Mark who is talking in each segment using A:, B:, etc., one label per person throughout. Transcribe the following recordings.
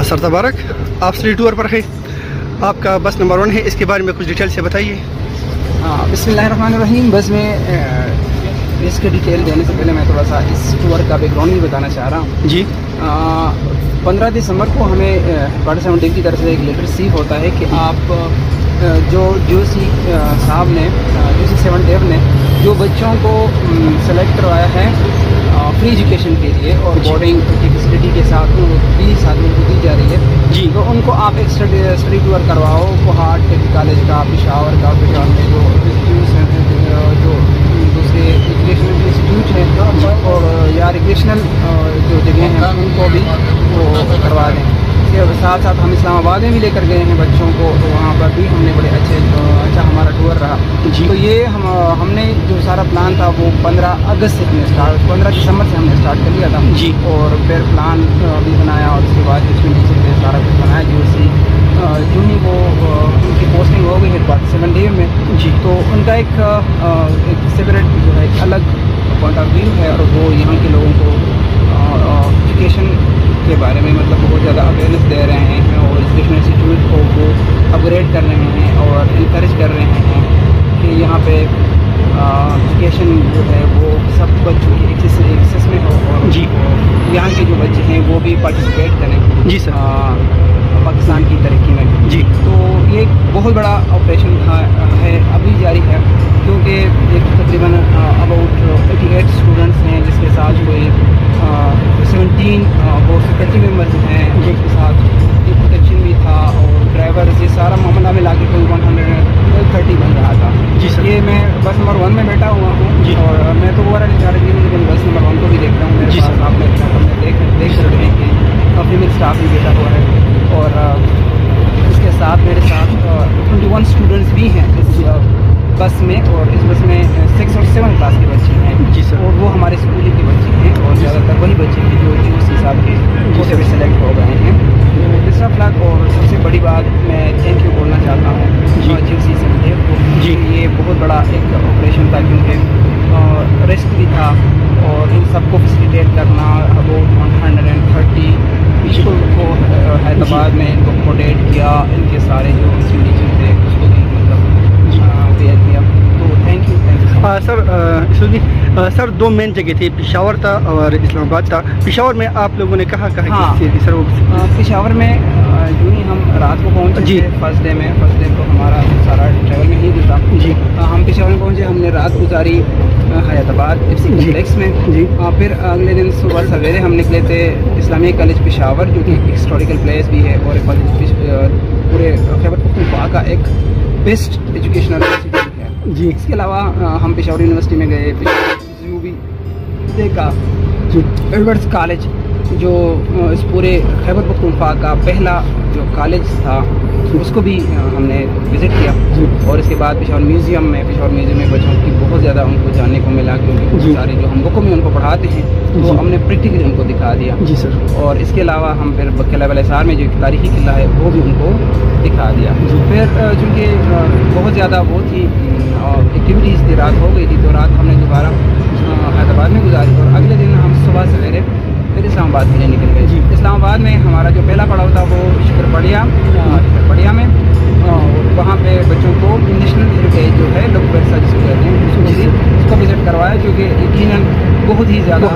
A: Sir तबारक, आप study tour पर है, आपका बस नंबर 1 है, इसके बारे में कुछ डिटेल से बताइए।
B: बिस्मिल्लाहिर्रहमानिर्रहीम। बस में इसके डिटेल देने से पहले मैं थोड़ा सा इस टूर का बैकग्राउंड भी बताना चाह रहा हूँ
A: जी।
B: 15 दिसंबर को हमें हेडक्वार्टर 7 की तरफ से एक लेटर रिसीव होता है कि आप जो सी साहब ने सी 7 डेव ने जो बच्चों को सेलेक्ट करवाया है फ्री एजुकेशन के लिए और बोर्डिंग की फैसिलिटी के साथ भी साथ में दी जा रही है जी, तो उनको आप एक स्टडी टूर करवाओ कोहाट कॉलेज का, पेशावर का, पेशावर में जो इंस्टीट्यूट्स हैं, जो दूसरे एजुकेशनल इंस्टीट्यूट हैं और या रिक्रिएशनल जो जगह हैं उनको भी वो करवा दें। इसके साथ साथ हम इस्लामाबाद में भी लेकर गए हैं बच्चों को, तो वहाँ पर भी हमने बड़े अच्छा हमारा टूर रहा जी। तो ये हमने जो सारा प्लान था वो 15 अगस्त से हमने 15 दिसंबर से हमने स्टार्ट कर लिया था जी, और फिर प्लान भी बनाया और उसके बाद इसमें नीचे सारा कुछ बनाया जो ही वो उनकी पोस्टिंग हो गई हेडक्वार्टर 7 डेव में जी। तो उनका एक सेपरेट जो है एक अलग पॉइंट ऑफ व्यू है और वो यहाँ के लोगों को एजुकेशन के बारे में मतलब बहुत ज़्यादा अवेयरनेस दे रहे हैं और एजुकेशन इंस्टीट्यूट को वो अपग्रेड कर रहे हैं और इनकरेज कर रहे हैं कि यहाँ पे एजुकेशन जो है वो सब बच्चों की एक्सेस में हो और जी यहाँ के जो बच्चे हैं वो भी पार्टिसिपेट करें जी सर पाकिस्तान की तरक्की में जी। तो ये एक बहुत बड़ा ऑपरेशन है अभी जारी है, क्योंकि एक तकरीबन अबाउट 88 स्टूडेंट्स हैं जिसके साथ कोई 17 वो फैकल्टी मेम्बर्स हैं जिनके साथ एक प्रोटेक्शन भी था और ड्राइवर ये सारा मामला मिला के कोई 130 बन रहा था जी सर। ये मैं बस नंबर 1 में बैठा हुआ हूँ जी, और मैं तो ओवरऑल नहीं चाह रही हूँ लेकिन बस नंबर 1 को भी देख रहा हूँ मेरे पास आपने देख रहे हैं कि फीमेल स्टाफ भी बैठा हुआ है और इसके साथ मेरे साथ 21 स्टूडेंट्स भी हैं इस बस में, और इस बस में 6 और 7 क्लास के बच्चे हैं जी सर, और वो हमारे स्कूल के बच्चे हैं और ज़्यादातर वही बच्चे हैं जो उस हिसाब के कोटे में सेलेक्ट हो गए हैं। तो दूसरा फ्लैग और सबसे बड़ी बात मैं थैंक यू बोलना चाहता हूँ GOC 7 डेव को जी। ये बहुत बड़ा एक ऑपरेशन था क्योंकि रिस्क भी था और इन सबको फैसिलिटेट करना अबाउट 130 पीपल को हैदराबाद में इनको अकोमोडेट किया, इनके सारे जो इंस्टीट्यूशन थे उसको भी मतलब पेयर किया। तो थैंक यू
A: सर 2 मेन जगह थी, पेशावर था और इस्लामाबाद था। पेशावर में आप लोगों ने कहा सर वो
B: पेशावर में यूँ ही हम रात को पहुँचे जी फर्स्ट डे तो हमारा सारा ट्रैवल में ही गुजरा जी। हम पेशावर में पहुँचे, हमने रात गुजारी हैदराबाद कॉम्प्लेक्स में जी। फिर अगले दिन सुबह सवेरे हम निकले थे इस्लामी कॉलेज पेशावर जो कि एक हिस्टोरिकल प्लेस भी है और पूरे खैबर पख्तूनख्वा का एक बेस्ट एजुकेशनल इंस्टीट्यूट है जी। इसके अलावा हम पेशावर यूनिवर्सिटी में गए, जू भी देखा, एडवर्ड्स कॉलेज जो इस पूरे खैबर पख्तूनख्वा का पहला जो कॉलेज था उसको भी हमने विज़िट किया और इसके बाद पेशावर म्यूज़ियम में बच्चों की बहुत ज़्यादा उनको जानने को मिला क्योंकि सारे जो हम बुकों में उनको पढ़ाते हैं वो हमने प्रैक्टिकली उनको दिखा दिया जी सर। और इसके अलावा हम फिर किला बलसार में जो एक तारीखी किला है वो भी उनको दिखा दिया। फिर चूँकि बहुत ज़्यादा वो थी एक्टिविटीज़ थी, रात हो गई थी, तो रात हमने दोबारा हैदराबाद में गुजारी और अगले दिन हम सुबह सवेरे फिर इस्लामाबाद के लिए निकल गए जी। इस्लामाबाद में हमारा जो पहला पड़ाव था वो शिकरपड़िया में, और वहाँ पे बच्चों को नेशनल हेरिटेज जो है लोग पैसा जिसको कहते हैं उसको विज़िट करवाया जो कि यकीनन बहुत ही ज़्यादा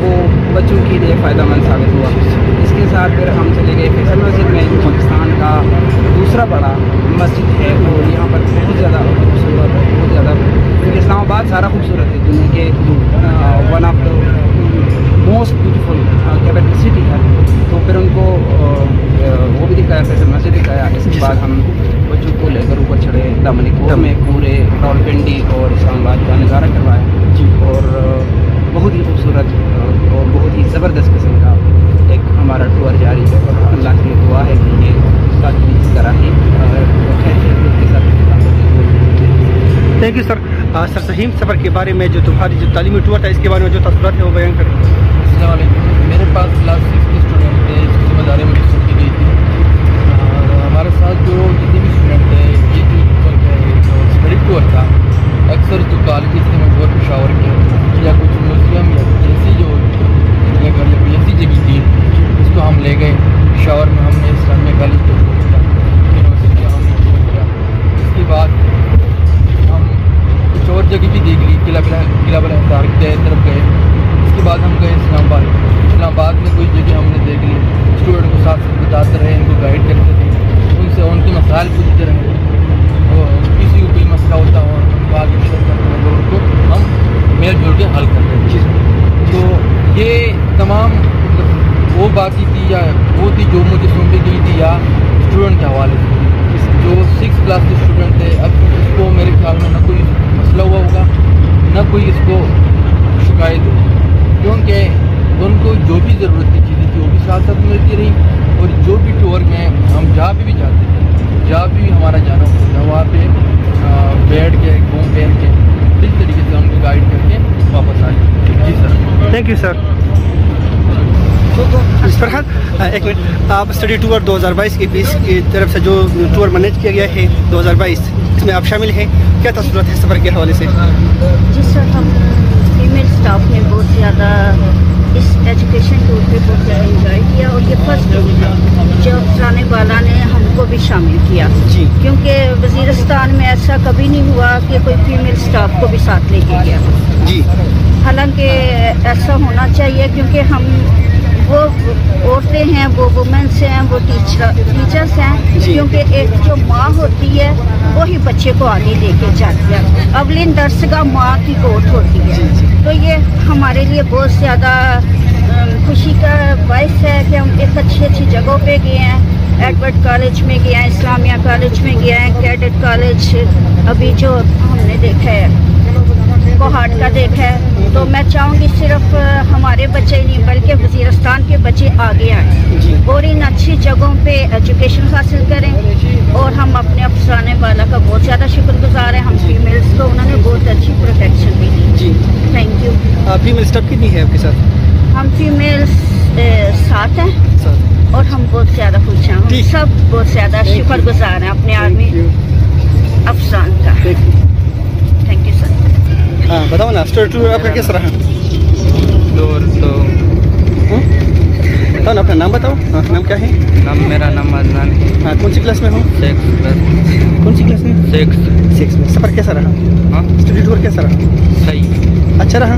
B: वो बच्चों के लिए फ़ायदेमंद साबित हुआ। इसके साथ फिर हम चले गए फैसल मस्जिद में जो पाकिस्तान का दूसरा बड़ा मस्जिद है और यहाँ पर बहुत ज़्यादा खूबसूरत है, बहुत ज़्यादा क्योंकि इस्लामाबाद सारा खूबसूरत है, दुनिया के one of the most beautiful capital city है। तो फिर उनको वो भी दिखाया, फैसल मस्जिद दिखाया। इसके बाद हम बच्चों को लेकर ऊपर चढ़े दामनिकोर में पूरे रावलपिंडी और इस्लामाबाद का नज़ारा करवाया जी। और बहुत ही खूबसूरत और बहुत ही ज़बरदस्त किस्म का एक हमारा टूर जारी है और अल्लाह की दुआ है कि ये इस तरह ही के साथ।
A: Thank you sir. सर सहीम सफ़र के बारे में जो तुम्हारी जो तालीमी टूर था इसके बारे में जो तसव्वुरात है वो बयान करें।
C: मेरे पास क्लास 6 के स्टूडेंट थे जिसकी जिम्मेदारी मुझे सौंपी गई थी। हमारे साथ जो जितने भी स्टूडेंट थे ये जो स्टडी टूर था अक्सर जो कॉलेज थे वो पेशावर के या कुछ म्यूज़ियम या कुछ ऐसी जो जगह या कोई ऐसी जगह थी जिसको हम ले गए। पेशावर में हम ये तमाम वो बातें थी या वो थी जो मुझे सौंपी गई थी या स्टूडेंट के हवाले से। जो 6th क्लास के स्टूडेंट थे, अब इसको मेरे ख्याल में ना कोई मसला हुआ होगा ना कोई इसको शिकायत होगी, क्योंकि उनको जो भी ज़रूरत की चीज़ें थी वो भी साथ साथ मिलती रही। और जो भी टूर में हम जहाँ भी जाते थे, जहाँ भी हमारा जाना होता था, वहाँ पे बैठ के घूम फिर के इस तरीके से हमको गाइड करके वापस आए। जी sir,
A: thank you sir. Farhad, एक मिनट, आप स्टडी टूर 2022 की पीस की तरफ से जो टूर मैनेज किया गया है 2022, इसमें आप शामिल हैं, क्या तसव्वुरात है सफ़र के हवाले से?
D: जी सर, हम फीमेल स्टाफ ने बहुत ज़्यादा इस एजुकेशन टूर पे बहुत ज़्यादा इंजॉय किया और ये फर्स्ट टूर था जो अफसाने वाला ने हमको भी शामिल किया
A: जी, क्योंकि
D: वज़ीरिस्तान में ऐसा कभी नहीं हुआ कि कोई फीमेल स्टाफ को भी साथ लेके गया
A: जी।
D: हालांकि ऐसा होना चाहिए क्योंकि हम वो औरतें हैं, वो वुमेन्स हैं, वो टीचर्स हैं, क्योंकि एक जो माँ होती है वही बच्चे को आगे लेके जाती है। अवलिन दर्सगा माँ की कोट होती है, तो ये हमारे लिए बहुत ज़्यादा खुशी का बायस है कि हम एक अच्छी जगहों पे गए हैं। एडवर्ड कॉलेज में गए हैं, इस्लामिया कॉलेज में गए हैं, कैडेट कॉलेज अभी जो हमने देखा है, कोहाट का देखा है। तो मैं चाहूँगी सिर्फ हमारे बच्चे नहीं बल्कि वज़ीरिस्तान के बच्चे आगे आएँ और इन अच्छी जगहों पे एजुकेशन हासिल करें। और हम अपने अफसाने वाला का बहुत ज़्यादा शुक्रगुजार हैं, हम फीमेल्स को उन्होंने बहुत अच्छी प्रोटेक्शन भी दी जी। Thank you.
A: फीमेल स्टाफ कितनी है आपके साथ?
D: हम फीमेल्स 7 हैं और हम बहुत ज़्यादा खुश हैं, हम सब बहुत ज़्यादा शुक्रगुजार हैं अपने आर्मी अफसान का। Thank you sir.
A: हाँ बताओ ना, स्टडी टूर आपका कैसा रहा? बताओ ना, अपना नाम बताओ। हाँ, नाम क्या है?
B: मेरा नाम अदनान है।
A: हाँ, कौन सी क्लास में हो?
B: 6th class.
A: कौन सी क्लास में? 6th में। सफ़र कैसा रहा?
B: हाँ,
A: स्टडी टूर कैसा रहा?
B: सही,
A: अच्छा रहा।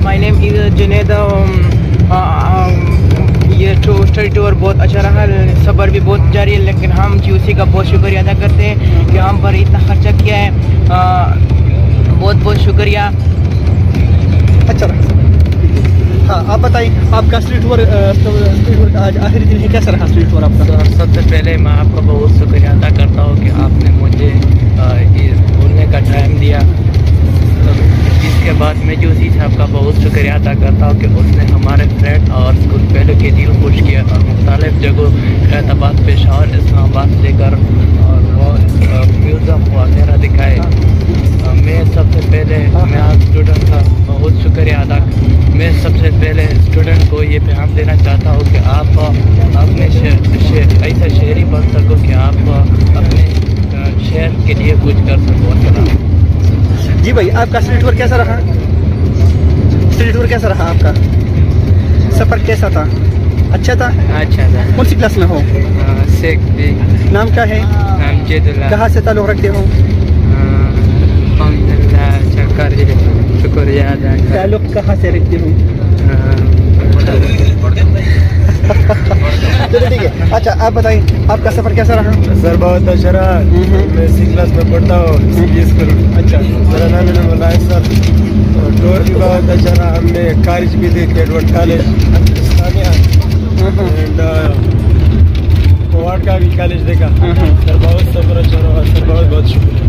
B: My name is Junaid. ये स्टडी टूर बहुत अच्छा रहा, सफ़र भी बहुत जारी है, लेकिन हम GOC का बहुत शुक्रिया अदा करते हैं कि हम पर इतना खर्चा किया है। बहुत बहुत शुक्रिया।
A: अच्छा रहा। हाँ, आप बताइए, आपका स्ट्रीट टूर का आज आखिरी दिन है, कैसा रहा स्ट्रीट टूर आपका?
B: सबसे पहले मैं आपका बहुत शुक्रिया अदा करता हूँ कि आपने मुझे बोलने का टाइम दिया। इसके बाद मैं GOC साहब का बहुत शुक्रिया अदा करता हूँ कि उसने हमारे फ्रेंड और स्कूल पहले के दिल खुश किया और मुख्तलिफ जगहों हैदराबाद, पेशावर, इस्लामाबाद लेकर और वो म्यूज़ियम वगैरह दिखाए। मैं सबसे पहले मैं आज स्टूडेंट का बहुत शुक्रिया अदा। मैं सबसे पहले स्टूडेंट को ये पैगाम देना चाहता हूँ कि आप अपने ऐसा शहरी बन सको कि आप अपने शहर के लिए कुछ कर सको।
A: जी भाई, आपका स्ट्रीट टूर कैसा रहा? स्ट्रीट टूर कैसा रहा आपका? सफ़र कैसा था? अच्छा था?
B: अच्छा था।
A: कौन सी क्लास में हो?
B: 6th।
A: नाम क्या है?
B: नाम जेदुल्ला।
A: कहाँ से ताल्लुक़ रखते हो?
B: शुक्रिया अदा।
A: ताल्लुक़ कहाँ से रखते हो? चलो ठीक है। अच्छा, आप बताइए, आपका सफ़र कैसा रहा?
E: सर बहुत अच्छा रहा। मैं 6th क्लास में पढ़ता हूँ, CBSE स्कूल। अच्छा, मेरा नाम है मुलाय सर। टूर भी बहुत अच्छा रहा। हमने कॉलेज भी देखे, Edward college, Islamia and Kohat का भी कॉलेज देखा। सर बहुत सफ़र अच्छा रहा सर, बहुत बहुत शुक्रिया।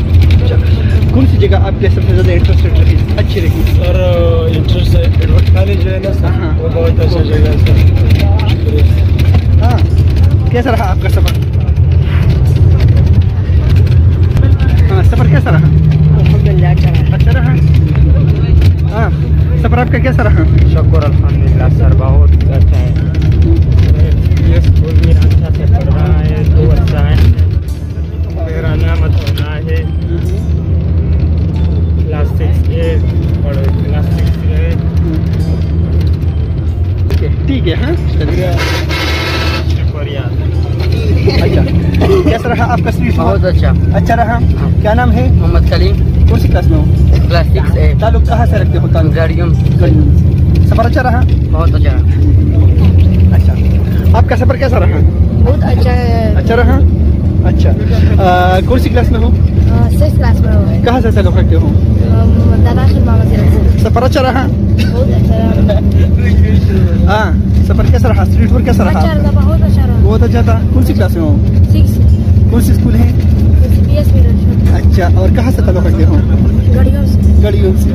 A: कौन सी जगह आपके सबसे ज़्यादा इंटरेस्टेड रही, अच्छी रही?
E: सर इंटरेस्ट है एडवर्ड कॉलेज जो है ना सर, वो बहुत अच्छा जगह है सर, शुक्रिया।
A: हाँ, कैसा रहा आपका सफ़र? हाँ, सफ़र कैसा रहा? अच्छा रहा। हाँ, सफ़र आपका कैसा रहा?
B: शुक्र अल्हम्दुलिल्लाह सर, बहुत अच्छा है। ये स्कूल में अच्छा से पढ़ रहा है तो अच्छा है। मेरा नाम होना है क्लास 6A और क्लास 6A।
A: ठीक है। हाँ,
B: शुक्रिया।
A: अच्छा, कैसा रहा आपका स्ट्रीट टूर?
B: बहुत अच्छा।
A: अच्छा रहा। क्या नाम है?
B: मोहम्मद कलीम।
A: कौन सी क्लास में हो?
B: Class 6A।
A: ताल्लुक़ कहाँ से रखते हो? सफ़र अच्छा रहा?
B: बहुत अच्छा रहा।
A: अच्छा, आपका सफ़र कैसा रहा?
D: बहुत अच्छा है।
A: अच्छा रहा। अच्छा, कौन सी क्लास में हो?
F: 6 क्लास में हूँ।
A: कहाँ से ताल्लुक़ रखते हो?
F: दाखिल मामा से।
A: सफ़र अच्छा रहा?
F: बहुत अच्छा रहा।
A: हाँ, सफ़र कैसा रहा? स्ट्रीट टूर कैसा रहा?
F: अच्छा रहा, बहुत अच्छा रहा।
A: बहुत अच्छा था। कौन सी क्लास में हो?
F: 6।
A: कौन सी स्कूल है?
F: BS middle.
A: अच्छा, और कहाँ से ताल्लुक़ रखते हो?
F: गड़ियों से।
A: गड़ियों से।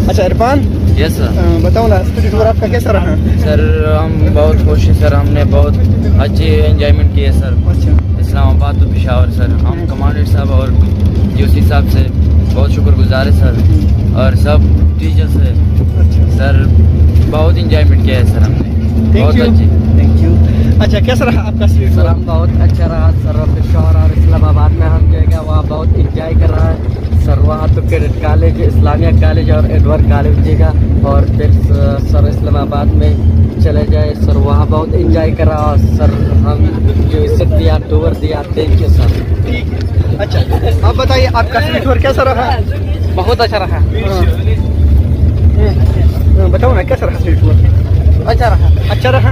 A: अच्छा इरफान,
C: यस सर।
A: बताओ ना, स्ट्रीट टूर आपका कैसा रहा?
C: सर हम बहुत खुश हैं सर, हमने बहुत अच्छी एंजॉयमेंट की है सर।
A: अच्छा,
C: इस्लामाबाद तो पेशावर सर, हम कमांडेंट साहब और DOC साहब से बहुत शुक्रगुजार है सर, और सब टीचर से सर बहुत इंजॉयमेंट किया है सर हमने, बहुत अच्छी।
A: Thank you. अच्छा, कैसा रहा आपका स्ट्रीट
G: सर
A: टूर?
G: हम बहुत अच्छा रहा सर। पेशावर और इस्लामाबाद में हम जो है वहाँ बहुत इंजॉय कर रहा है सर। वहाँ तो कैडेट कॉलेज, इस्लामिया कॉलेज और एडवर्ड कॉलेज जगह, और फिर सर इस्लामाबाद में चले जाए सर, वहाँ बहुत इंजॉय कर रहा है सर। हम जो इज्जत दिया, टूर दिया, थैंक यू सर।
A: ठीक है। अच्छा, आप बताइए आपका स्ट्रीट टूर कैसा रहा?
G: बहुत अच्छा रहा।
A: बताओ ना, कैसा रहा स्ट्रीट टूर?
G: अच्छा रहा।
A: अच्छा रहा।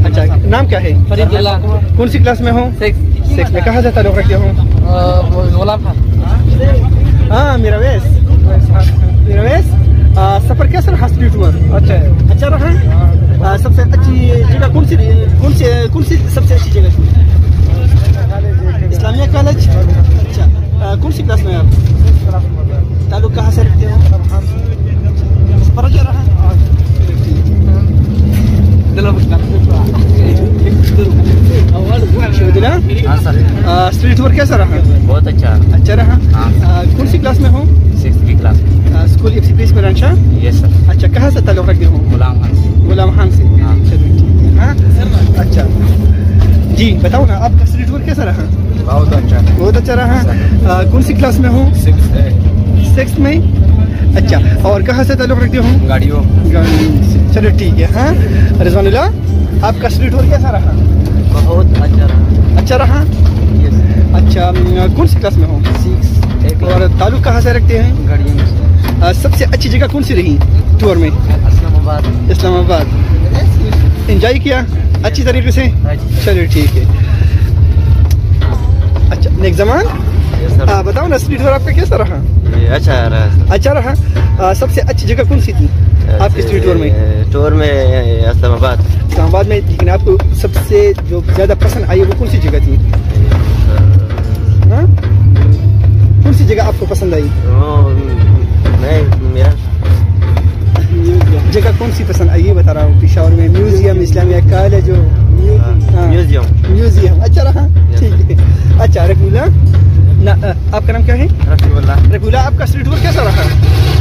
A: अच्छा, नाम क्या है?
G: फरीदुल्लाह।
A: कौन सी क्लास में हो? 6 में। कहाँ से ताल्लुक़ रखते हो?
G: गुलाम खान।
A: हाँ, मीरावेस। सफ़र कैसा रहा स्ट्रीट टूर? अच्छा है। अच्छा रहा। सबसे अच्छी जगह कौन सी सबसे अच्छी जगह थी? इस्लामिया कॉलेज। अच्छा, कौन सी क्लास में आप? ताल्लुक़ कहाँ से रखते हो? सफ़र अच्छा रहा?
C: हाँ सर।
A: स्ट्रीट टूर कैसा रहा?
C: बहुत अच्छा।
A: अच्छा रहा।
C: हाँ।
A: कौन सी क्लास में हो?
C: 6th class.
A: स्कूल FCP में रांचा।
C: Yes sir.
A: अच्छा, कहाँ से ताल्लुक़ रखते हो?
C: गुलाम खान।
A: गुलाम खान से।
C: हाँ।
A: चलो ठीक है। हाँ, अच्छा जी, बताओ ना आपका स्ट्रीट टूर कैसा रहा?
C: बहुत अच्छा।
A: बहुत अच्छा रहा। कौन सी क्लास में हो? 6 में। अच्छा, और कहाँ से ताल्लुक़ रखते हो?
C: गाड़ियों।
A: चलो ठीक है। हाँ, रिजवानुल्लाह, आपका स्ट्रीट टूर कैसा रहा?
G: बहुत अच्छा रहा।
A: अच्छा रहा। अच्छा, कौन सी क्लास में हो?
G: 6।
A: और ताल्लुक़ कहाँ से रखते हैं?
G: गाड़ियों से।
A: सबसे अच्छी जगह कौन सी रही टूर में?
G: इस्लामाबाद।
A: इस्लामाबाद। एंजॉय किया अच्छी तरीके से? चलो ठीक है। अच्छा, नेक्स्ट जमान, बताओ ना स्ट्रीट टूर आपका कैसा रहा?
C: अच्छा रहा।
A: अच्छा रहा। सबसे अच्छी जगह कौन सी थी आपके स्ट्रीट टूर में?
C: टूर में इस्लामाबाद।
A: इस्लामाबाद में। लेकिन आपको सबसे जो ज़्यादा पसंद आई वो कौन सी जगह थी? हाँ, कौन सी जगह आपको पसंद आई? जगह कौन सी पसंद आई ये बता रहा हूँ। पेशावर में म्यूजियम, इस्लामिया कॉलेज, म्यूजियम। अच्छा रहा। ठीक है। अच्छा, रफीउल्ला, आपका नाम क्या है? रफीउल्ला, आपका स्ट्रीट टूर कैसा रहा?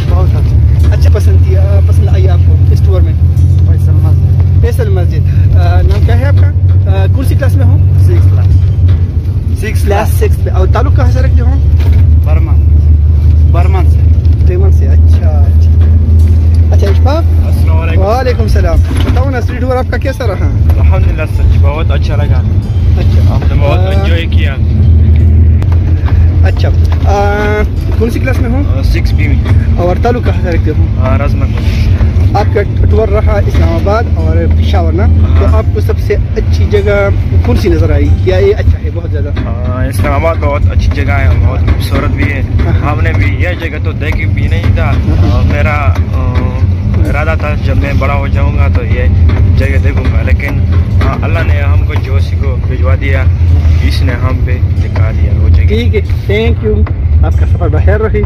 G: बहुत अच्छा।
A: अच्छा, पसंद आई आपको इस टूर में? फैसल मस्जिद। नाम क्या है आपका? कौन सी क्लास में हो? 6 क्लास। 6 में। और ताल्लुक़ कहाँ से रखते हो? बर्मन से। अच्छा अच्छा। इशफाक, वालेकुम सलाम। बताओ ना स्ट्रीट टूर आपका कैसा रहा?
E: अल्हम्दुलिल्लाह सर, बहुत अच्छा लगा।
A: अच्छा,
E: हमने बहुत एंजॉय किया।
A: अच्छा, कौन सी क्लास में हो?
E: 6B में।
A: और ताल्लुक़ कहाँ से रखते हो?
E: राजमहल।
A: आपका टूर रहा इस्लामाबाद और पेशावर ना, तो आपको सबसे अच्छी जगह कौन सी नज़र आई? क्या ये अच्छा है बहुत ज़्यादा?
E: इस्लामाबाद बहुत अच्छी जगह है, बहुत खूबसूरत भी है। हमने भी यह जगह तो देखी भी नहीं था। मेरा इरादा था जब मैं बड़ा हो जाऊंगा तो ये जगह देखूंगा, लेकिन अल्लाह ने हमको जोशी को भिजवा दिया, इसने हम पे दिखा दिया वो जगह।
A: ठीक है, थैंक यू। आपका सफ़र बखैर रहे।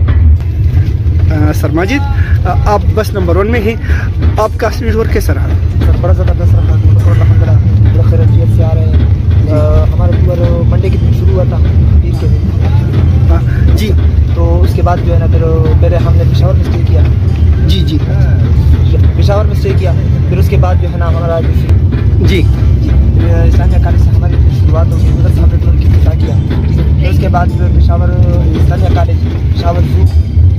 A: सर माजिद, आप बस नंबर 1 में हैं। आपका स्ट्रीट टूर कैसा रहा?
B: सर बड़ा ज़बरदस्त रहा। अल्हम्दुलिल्लाह बड़ा खैरियत से आ रहे हैं। हमारा टूर मंडे के दिन शुरू हुआ था, पीर के दिन।
A: जी।
B: तो उसके बाद जो है ना फिर पहले हमने पेशावर में स्टे किया।
A: जी।
B: पेशावर में स्टे किया, फिर उसके बाद जो है ना हमारा
A: जी
B: इस्लामिया कॉलेज से हमारी शुरुआत होगी, उधर से हमने टूर की इब्तिदा किया। फिर उसके बाद जो है पेशावर इस्लामिया कॉलेज, पेशावर जू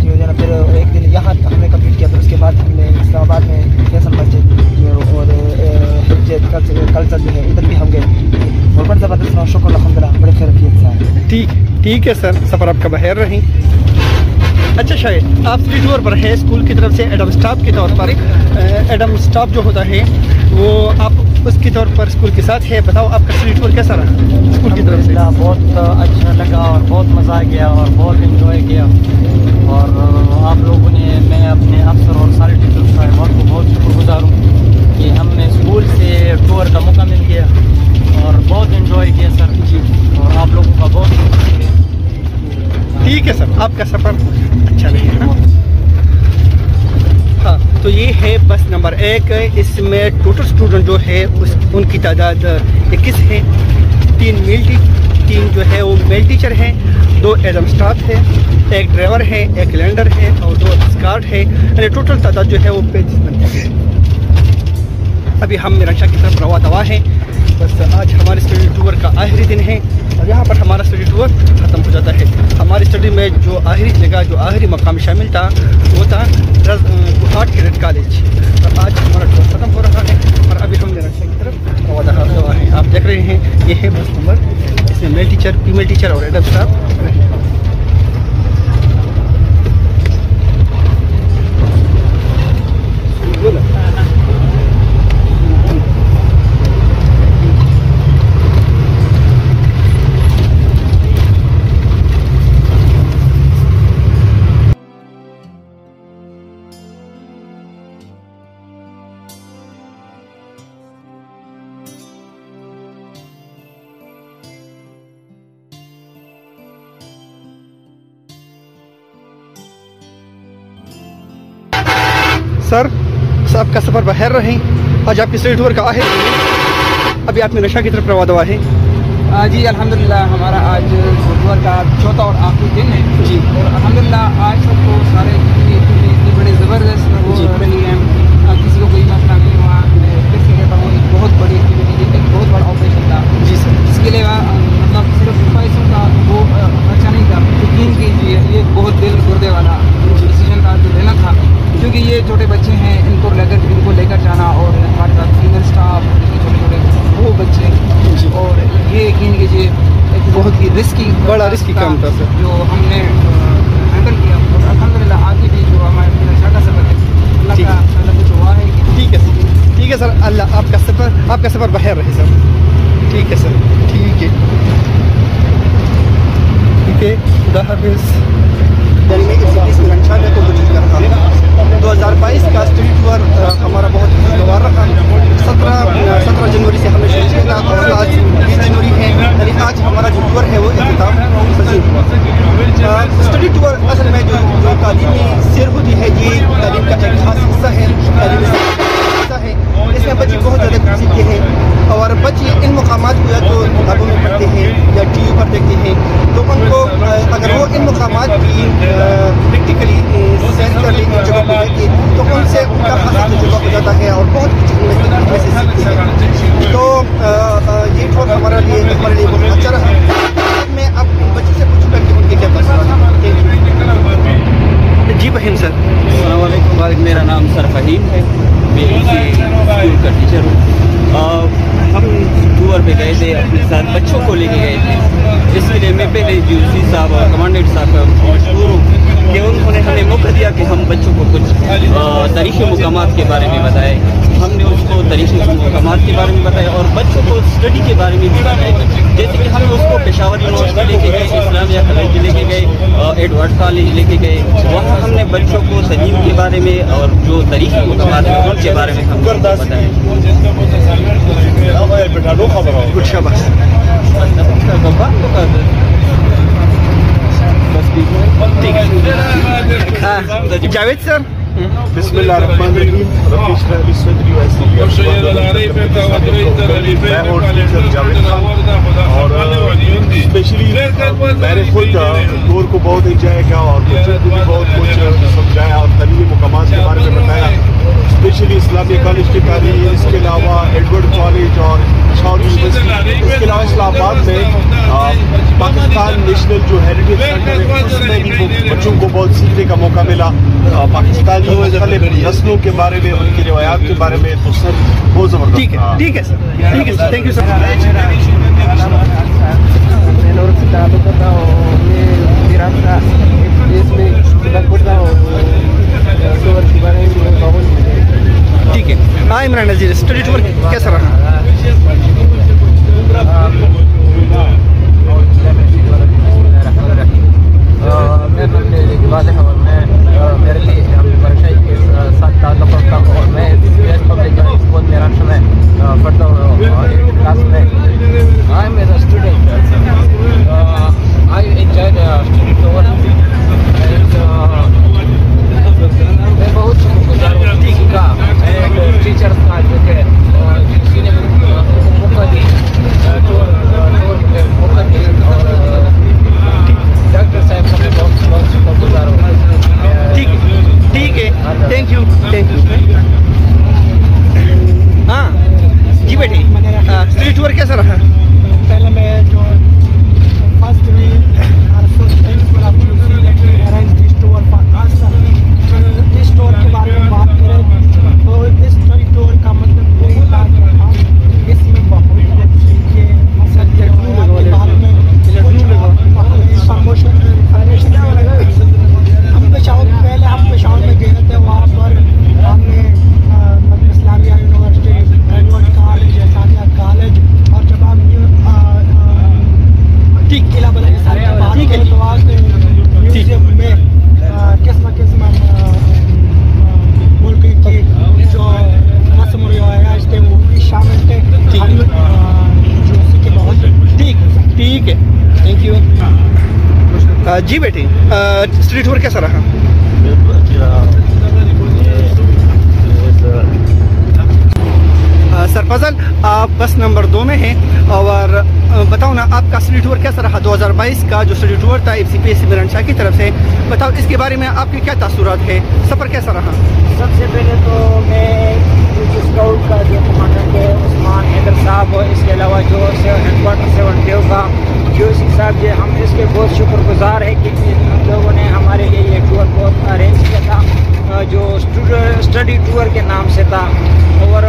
B: जो है ना, फिर एक दिन यहाँ हमने कंप्लीट किया। फिर उसके बाद हमने इस्लामाबाद में फैसल मस्जिद और कल्चर जो है उधर भी हम गए, और बड़ा ज़बरदस्त रहा। शुक्र अल्हम्दुलिल्लाह, बड़े खैरियत से।
A: ठीक है सर, सफ़र आपका बखैर रही। अच्छा शायद आप स्ट्रीट टूर पर है स्कूल की तरफ से एडम स्टाफ के तौर पर। एडम स्टाफ जो होता है वो आप उसके तौर पर स्कूल के साथ है। बताओ आपका स्टडी टूर कैसा रहा स्कूल की तरफ से?
G: बहुत अच्छा लगा और बहुत मज़ा आ गया और बहुत इन्जॉय किया। और आप लोगों ने, मैं अपने अफसर और सारे टीचर साहिबान को बहुत शुक्रगुजार हूँ कि हमें स्कूल से टूर का मौका मिल गया और बहुत इन्जॉय किया सर जी। और आप लोगों का बहुत शुक्रिया।
A: ठीक है सर, आपका सफ़र अच्छा रहेगा। हाँ, तो ये है बस नंबर 1। इसमें टोटल स्टूडेंट जो है उनकी तादाद 21 है। 3 जो है वो मेल टीचर हैं, 2 एडम स्टाफ है, 1 ड्राइवर है, 1 कैलेंडर है और 2 स्कार्ट है। यानी टोटल तादाद जो है वो 35 बनती है। अभी हम मिराशा की तरफ रवा दवा हैं। बस आज हमारे स्टडी टूर का आखिरी दिन है और यहाँ पर हमारा स्टडी टूर ख़त्म हो जाता है। हमारी स्टडी में जो आखिरी जगह, जो आखिरी मकाम शामिल था वो था गुहाट कैडेट कॉलेज। और आज हमारा टूर ख़त्म हो रहा है और अभी हम मिराशा की तरफ रवा दवा हैं। आप देख रहे हैं ये है बस नंबर। इसमें मेल टीचर, फीमेल टीचर और एडम स्टाफ रहेंगे। सर, आपका सफ़र बखैर रहे। आज आपकी स्टडी टूर का आखिर अभी आप मिराशा की तरफ रवा दवा है।
B: जी अल्हम्दुलिल्लाह, हमारा आज टूर का चौथा और आखिरी दिन है जी। और अल्हम्दुलिल्लाह आज तक तो सारे इतनी बड़ी ज़बरदस्त वो रही हैं, किसी को कोई मसला नहीं हुआ। किसी कहता हूँ एक बहुत बड़ी एक्टिविटी, एक बहुत बड़ा ऑपरेशन था जी सर। इसके लिए मतलब सिर्फ पैसों का वो अच्छा नहीं था, यकीन कीजिए ये बहुत दिल गुर्दे वाला डिसीजन था जो लेना था, क्योंकि ये छोटे बच्चे हैं, इनको लेकर जाना और हमारे साथ फीमेल स्टाफ, छोटे वो बच्चे, और ये यकीन कीजिए एक बहुत ही बड़ा रिस्की काम था सर जो हमने हैंडल किया। और अल्हम्दुलिल्लाह आगे भी जो हमारे मिराशा का सफ़र है अल्लाह की दुआ है कि ठीक है सर। अल्लाह आपका सफ़र बखैर रहे सर। ठीक है सर, ठीक है, खुदा हाफिज़। यानी मैं इस मिराशा में को कोशिश कर रहा हूँ। 2022 का स्टडी टूर हमारा बहुत खुशगवार रहा। 17 जनवरी से हमने शुरू किया था और आज 20 जनवरी है। यानी आज हमारा जो टूर है वो इख्तिताम पजीर हुआ। स्टडी टूर असल में जो तालीमी सैर होती है, ये तालीम का एक खास हिस्सा है, तालीमी हिस्सा है। इसमें बच्चे बहुत ज़्यादा कुछ सीखते हैं और बच्चे इन मकामात को या तो किताबों में पढ़ते हैं या टीवी पर देखते हैं, तो उनको अगर वो इन मकामात की प्रैक्टिकली सैर कर ले, इन जगहों पर देखे, तो उनसे उनका खासा तजुर्बा हो जाता है और बहुत कुछ इनमें से सीखते हैं। तो ये टूर हमारे लिए बहुत अच्छा रहा। मैं अब बच्चों से पूछूँगा कि उनके क्या पसंद है। जी फहीम सर।
H: अस्सलाम वालेकुम, मेरा नाम सर फहीम है, मैं इसी स्कूल का टीचर हूँ। हम टूर पे गए थे, अपने साथ बच्चों को लेके गए थे। इसके लिए मैं पहले GC साहब और कमांडेंट साहब का मशहूर हूँ कि उन्होंने हमें मौका दिया कि हम बच्चों को कुछ तारीख़ी मुकामात के बारे में बताएं। हमने उसको तारीख़ी मुकामात के बारे में बताया और बच्चों को स्टडी के बारे में भी बताया। जैसे कि हम उसको पेशावर यूनिवर्सिटी लेके गए, इस्लामिया कॉलेज लेके गए, एडवर्ड कॉलेज लेके गए। वहाँ हमने बच्चों को तलीम के बारे में और जो तारीख़ी मुकामात हैं उनके बारे में हमने बताया।
A: जावेद सर।
E: बिस्मिल्लाहिर्रहमानिर्रहीम। और स्पेशली मैंने खुद टूर को बहुत इंजॉय किया और बच्चों को भी बहुत कुछ समझाया और तलीमी मुकामात के बारे में बताया। स्पेशली इस्लामिया कॉलेज की तालीम, इसके अलावा एडवर्ड कॉलेज और पेशावर यूनिवर्सिटी, इसके अलावा इस्लामाबाद में पाकिस्तान नेशनल जो हेरिटेज सेंटर है उसमें भी बच्चों को बहुत सीखने का मौका मिला। पाकिस्तानी मुख्तलिफ नस्लों के बारे में, उनकी रिवायात के बारे में, तो सर बहुत ज़बरदस्त।
A: ठीक है सर, थैंक यू सर। ठीक है। हाँ इमरान नज़ीर, स्टडी टूर कैसा रहा?
G: मेरे लिए वर्षा के साथ ताल्लुक़ रखता हूँ और मैं पब्लिक स्कूल मेरठ में पढ़ता हूँ क्लास में। I am as a student, I enjoy study tour. मैं बहुत शुक्रगुजार हूँ किसी का एंड टीचर्स का जो कि किसी ने मौका दी, मौका दी, और डॉक्टर साहब का मैं बहुत बहुत शुक्रगुजार हूँ।
A: ठीक है, थैंक यू। हाँ जी बेटी, स्टडी टूर कैसा रहा?
I: पहले मैं जो फर्स्ट इस टूर के बारे में बात करें तो इस स्टडी टूर का मतलब यही था कि हम इसमें बहुत ये मसले के बारे में हम पेशावर में गए थे। वहाँ पर हमने Islamia university, Edward college, Sania college, और जब हम किला बना तो वहाँ से म्यूजियम में किस्म मुल्क की जो रस्म रिवायात थे वो भी शामिल थे, जो सीखे बहुत।
A: ठीक है, थैंक यू। जी बेटी, स्टडी टूर कैसा रहा? सर फजल, आप बस नंबर 2 में हैं और बताओ ना आपका स्टडी टूर कैसा रहा? 2022 का जो स्टडी टूर था FCPSC मेरठ की तरफ से, बताओ इसके बारे में आपके क्या तासुरात है, सफ़र कैसा रहा?
I: सबसे पहले तो मैं स्काउट का जो कमांडेंट है उस्मान हैदर साहब, इसके अलावा जो हेडक्वार्टर 7 का जोशी साहब जी, हम इसके बहुत शुक्रगुजार है कि इन लोगों ने हमारे लिए ये टूर बहुत अरेंज किया था, जो स्टडी टूर के नाम से था। और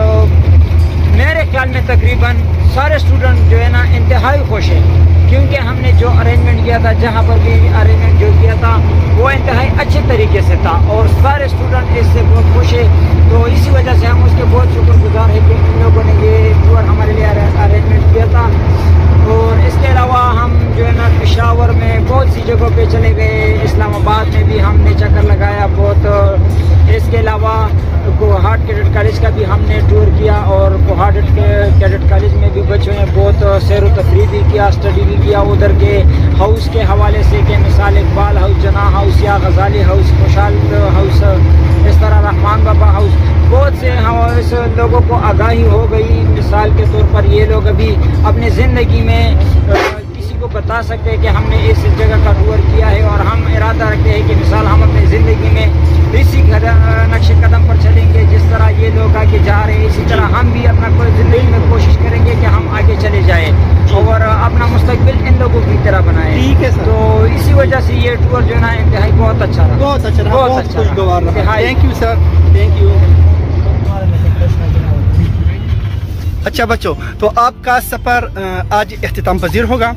I: मेरे ख्याल में तकरीबन सारे स्टूडेंट जो है ना इंतहाई खुश हैं, क्योंकि हमने जो अरेंजमेंट किया था, जहाँ पर भी अरेंजमेंट जो किया था वो इंतहाई अच्छे तरीके से था और सारे स्टूडेंट इससे बहुत खुश है। तो इसी वजह से हम उसके बहुत शुक्रगुजार हैं कि इन लोगों ने ये टूर हमारे लिए अरेंजमेंट किया था। और इसके अलावा हम जो है ना पेशावर में बहुत सी जगहों पे चले गए, इस्लामाबाद में भी हमने चक्कर लगाया बहुत। इसके अलावा कोहाट कैडेट कॉलेज का भी हमने टूर किया और कोहाट कैडेट कॉलेज में भी बच्चों ने बहुत सैर व तफरीह भी किया, स्टडी भी किया उधर के हाउस के हवाले से, कि मिसाल इकबाल हाउस, जना हाउस या गजाली हाउस, खुशहाल हाउस, इस तरह रहमान बाबा हाउस। बहुत से इस लोगों को आगाही हो गई। मिसाल के तौर पर ये लोग अभी अपने ज़िंदगी में किसी को बता सकते हैं कि हमने इस जगह का टूर किया है, और हम इरादा रखते हैं कि मिसाल हम अपनी ज़िंदगी में इसी नक्शे कदम पर चलेंगे जिस तरह ये लोग आगे जा रहे हैं, इसी तरह हम भी अपना कोई ज़िंदगी में कोशिश करेंगे कि हम आगे चले जाएं और अपना मुस्तकबिल इन लोगों की तरह बनाएं।
A: ठीक है सर।
I: तो इसी वजह से ये टूर जो है ना इंतहाई बहुत अच्छा रहा,
A: बहुत अच्छा रहा, बहुत खुशगवार रहा। Thank you sir, thank you. अच्छा बच्चों, तो आपका सफ़र आज इख्तिताम पजीर होगा।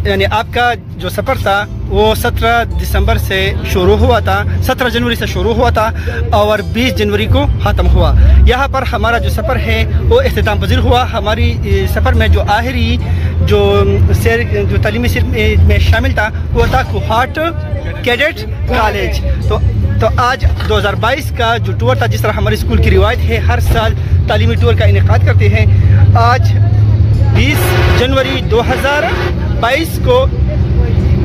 A: यानी आपका जो सफ़र था वो 17 दिसंबर से शुरू हुआ था, 17 जनवरी से शुरू हुआ था और 20 जनवरी को ख़त्म हुआ। यहाँ पर हमारा जो सफ़र है वो इख्तिताम पजीर हुआ। हमारी सफ़र में जो आखिरी जो तालीमी सिर में शामिल था वो था कोहाट कैडेट कॉलेज। तो आज 2022 का जो टूर था, जिस तरह हमारे स्कूल की रिवायत है हर साल तालीमी टूर का इनेकाद करते हैं, आज 20 जनवरी 2022 को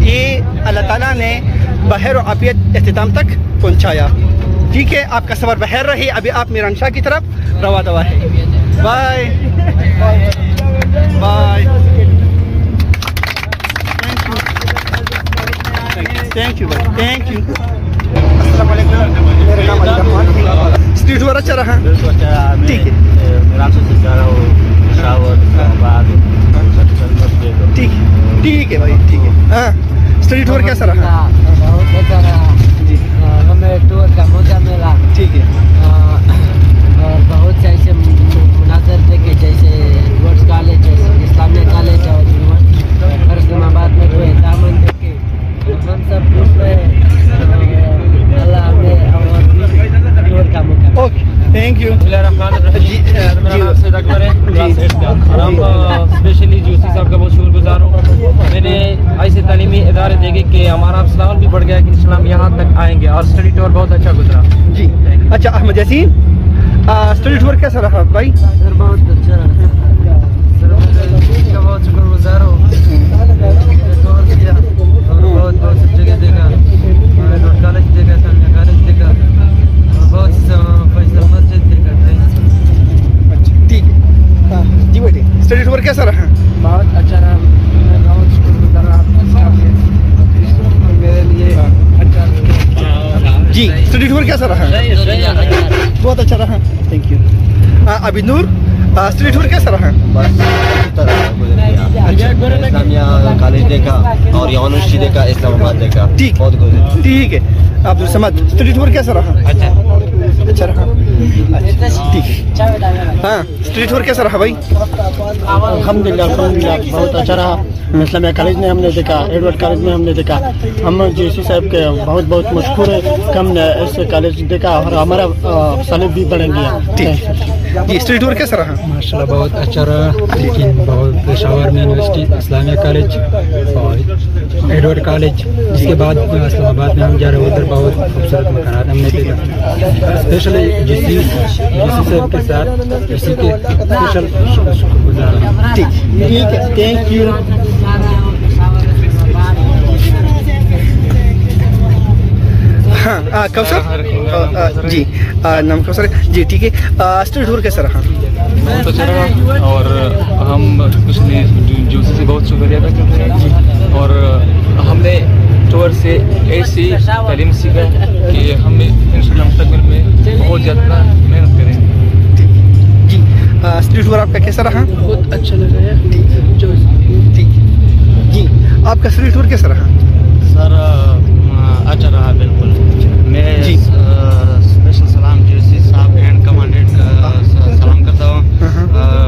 A: ये अल्लाह ताला ने बहर और आफियत इख्तिताम तक पहुंचाया। ठीक है, आपका सफ़र बहर रहे। अभी आप मेरठ की तरफ रवा दवा है। बाय बाय, थैंक यू भाई, थैंक यू। अस्सलाम वालेकुम, मेरा नाम अली रहमान है। स्ट्रीट टूर अच्छा रहा? ठीक है, ठीक है भाई, ठीक है। हाँ, स्टडी टूर कैसा रहा?
G: बहुत अच्छा रहा
A: जी,
G: हमें टूर का मौका मिला।
A: ठीक है।
G: और बहुत से ऐसे मुनाजर थे कि जैसे एडवर्ड कॉलेज, इस्लामिया कॉलेज और यूनिवर्सिटी इस्लामाबाद में कोई दामन देके हम सब खुश रहे। अल्लाह हमें और टूर का मौका।
A: Okay, thank thank you.
C: Specially juicy साहब का बहुत शुक्रगुजार हूँ। मैंने ऐसे तालीमी इदारे देखे कि हमारा लेवल भी बढ़ गया कि इस्लाम यहाँ तक आएंगे और स्टडी टूर बहुत अच्छा गुजरा
A: जी। अच्छा अहमद यासीन, स्टडी टूर कैसा रहा भाई?
G: सर बहुत अच्छा रहा सर, मैं बहुत शुक्रगुजार हूँ। बहुत बहुत सब जगह देखा, कॉलेज देखा, सानिया कॉलेज देखा, बहुत फैसल मस्जिद देखा।
A: अच्छा ठीक है जी बेटे, स्टडी टूर कैसा रहा?
B: बहुत अच्छा रहा, मैं बहुत शुक्रगुजार रहा मेरे लिए अच्छा
A: जी। स्टडी टूर कैसा रहा? बहुत अच्छा रहा, थैंक यू। अभी नूर, स्टडी टूर कैसा रहा?
E: इस्लामिया कॉलेज देखा और यूनिवर्सिटी देखा, इस्लामाबाद देखा।
A: ठीक
E: बहुत
A: ठीक है। अब्दुल समद, स्टडी टूर कैसा रहा? अच्छा रहा, अच्छा ठीक है। हाँ स्टडी टूर कैसा रहा भाई?
E: अल्हम्दुलिल्लाह बहुत अच्छा रहा। इस्लामिया कॉलेज में हमने देखा, एडवर्ड कॉलेज में हमने देखा। हम जेसी साहब के बहुत बहुत मशहूर है कि हमने ऐसे कॉलेज देखा और हमारा सालिब भी बढ़ेंगे।
A: ठीक जी। स्टडी टूर कैसा रहा?
B: माशाल्लाह बहुत अच्छा रहा, लेकिन बहुत पेशावर में यूनिवर्सिटी, इस्लामिया कॉलेज और एडवर्ड कॉलेज, इसके बाद इस्लामाबाद में हम जा रहे हैं, उधर बहुत खूबसूरत मकानात हमने देखा। स्पेशली जेसी साहब के साथ इसी के स्पेशल शुक्रगुजार।
A: ठीक है, थैंक यू। हाँ कौसर जी, नाम कौसर जी, ठीक है। स्टडी टूर कैसा रहा?
C: बहुत अच्छा रहा और हम पिछले जूसी से बहुत शुक्रिया अदा करते हैं और हमने टूर से ऐसी तालीम सीखा कि हम इंशाअल्लाह मुस्तकबिल में बहुत ज़्यादा मेहनत करेंगे
A: जी। स्टडी टूर आपका कैसा रहा?
B: बहुत अच्छा लगा है।
A: ठीक जी। आपका स्टडी टूर कैसा रहा?
E: सर अच्छा रहा बिल्कुल। मैं स्पेशल सलाम जेसी साहब एंड कमांडेंट का सलाम करता हूँ।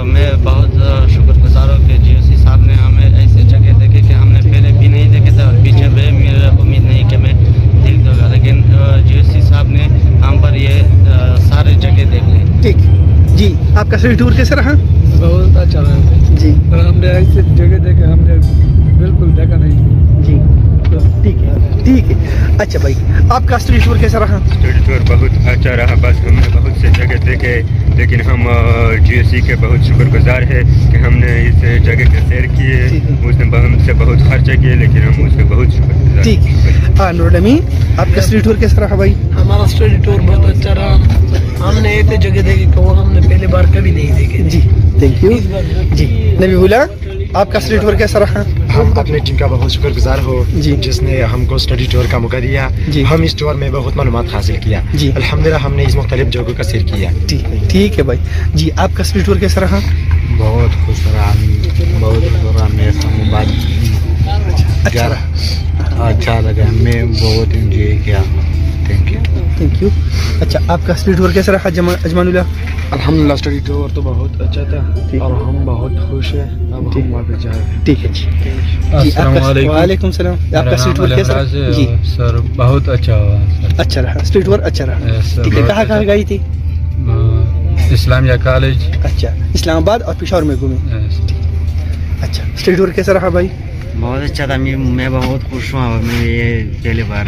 E: मैं बहुत शुक्रगुजार हूँ कि जेसी साहब ने हमें ऐसे जगह देखे कि हमने पहले भी नहीं देखे थे और पीछे भी मेरा उम्मीद नहीं कि मैं देख दूँगा, लेकिन जेसी साहब ने हम पर ये सारे जगह देख ली।
A: ठीक जी। आपका स्टडी टूर कैसा रहा?
B: बहुत अच्छा रहा
A: जी।
B: हमने ऐसे जगह देखे, हमने बिल्कुल देखा नहीं
A: जी। ठीक है ठीक है। अच्छा भाई, आपका स्टडी टूर कैसा रहा?
J: स्टडी टूर बहुत अच्छा रहा। बस हमने बहुत से जगह देखे, लेकिन हम जीएससी के बहुत शुक्रगुजार है कि हमने इस जगह के सैर किए। उसने हमसे बहुत खर्चा किए, लेकिन हम उसके बहुत शुक्रगुजार।
A: ठीक। नूरुल, आपका स्टडी टूर कैसा रहा भाई?
B: हमारा स्टडी टूर बहुत अच्छा रहा। हमने ऐसे जगह देखी कि वो हमने पहली बार कभी नहीं देखे
A: जी। थैंक यू जी। नबीहुल्लाह, आपका स्टडी टूर कैसा रहा?
E: हम अपने टीम का बहुत शुक्रगुजार हो
A: जी,
E: जिसने हमको स्टडी टूर का मौका दिया जी। हम इस टूर में बहुत मालूमात हासिल किया जी। अल्हम्दुलिल्लाह हमने इस मुख्तलिफ जगहों का सैर किया।
A: ठीक है भाई जी। आपका स्टडी टूर कैसा रहा?
E: बहुत खुश रहा, बहुत इस्लामाबाद अच्छा लगा, मैं बहुत इंजॉय किया।
A: Thank you. अच्छा आपका स्टडी टूर कैसा रहा अजमानुल्लाह?
E: अल्हम्दुलिल्लाह स्टडी टूर तो बहुत अच्छा था और हम बहुत खुश हैं। अब हम वापस जा रहे हैं।
A: ठीक है जी। वालेकुम सलाम। आपका स्टडी टूर कैसा रहा? जी
B: सर बहुत अच्छा हुआ।
A: अच्छा रहा, स्टडी टूर अच्छा रहा। ठीक है। कहाँ गई थी?
B: इस्लामिया कॉलेज।
A: अच्छा, इस्लामाबाद और पेशावर में घूमे। अच्छा, स्टडी टूर कैसा रहा भाई?
E: बहुत अच्छा था। मैं बहुत खुश हुआ, मैं ये पहली बार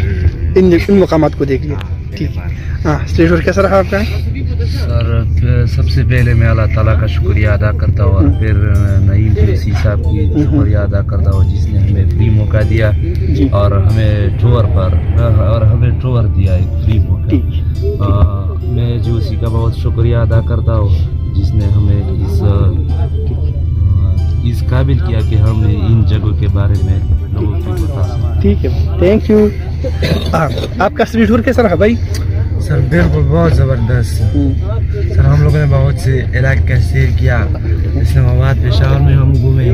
A: इन मकामात को देख लिया। ठीक है। हाँ, स्टडी टूर कैसा रहा आपका?
B: सर सबसे पहले मैं अल्लाह ताला का शुक्रिया अदा करता हूँ और फिर नईम जेसी साहब की शुक्रिया अदा करता हूँ जिसने हमें फ्री मौका दिया और हमें टूर दिया एक फ्री मौका। मैं जेसी का बहुत शुक्रिया अदा करता हूँ जिसने हमें इस काबिल किया कि हम इन जगहों के बारे में लोगों को बता सकें।
A: ठीक है, थैंक यू। आपका स्टडी टूर कैसा रहा भाई?
E: सर बिल्कुल बहुत ज़बरदस्त। सर हम लोगों ने बहुत से इलाके का सैर किया। इस्लामाबाद पेशावर में हम घूमे,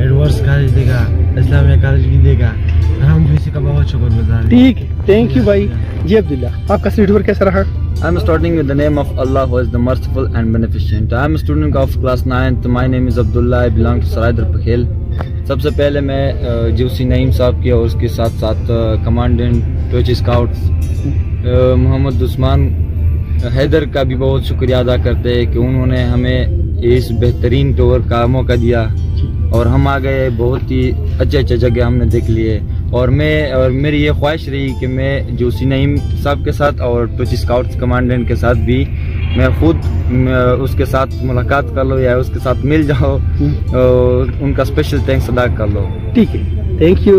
E: एडवर्ड्स कॉलेज देखा, इस्लामिया कॉलेज भी देखा। हम जेसी का बहुत शुक्रगुजार।
A: ठीक है, थैंक यू भाई जी। अब्दुल्ला, आपका स्टडी टूर कैसा रहा?
K: I am starting with the name of Allah who is the merciful and beneficent. I am a student of class 9. My name is Abdullah. I belong to Saraydar Pakhel. सबसे पहले मैं जेसी नईम साहब की और उसके साथ साथ कमांडेंट टोची स्काउट्स मोहम्मद उस्मान हैदर का भी बहुत शुक्रिया अदा करते हैं कि उन्होंने हमें इस बेहतरीन टूर का मौका दिया और हम आ गए। बहुत ही अच्छे जगह हमने देख लिए और मेरी ये ख्वाहिश रही कि मैं जोशी नईम साहब के साथ और टूची स्काउट्स कमांडेंट के साथ भी मैं खुद उसके साथ मुलाकात कर लो या उसके साथ मिल जाओ और उनका स्पेशल थैंक्स अदा कर लो।
A: ठीक है, थैंक यू।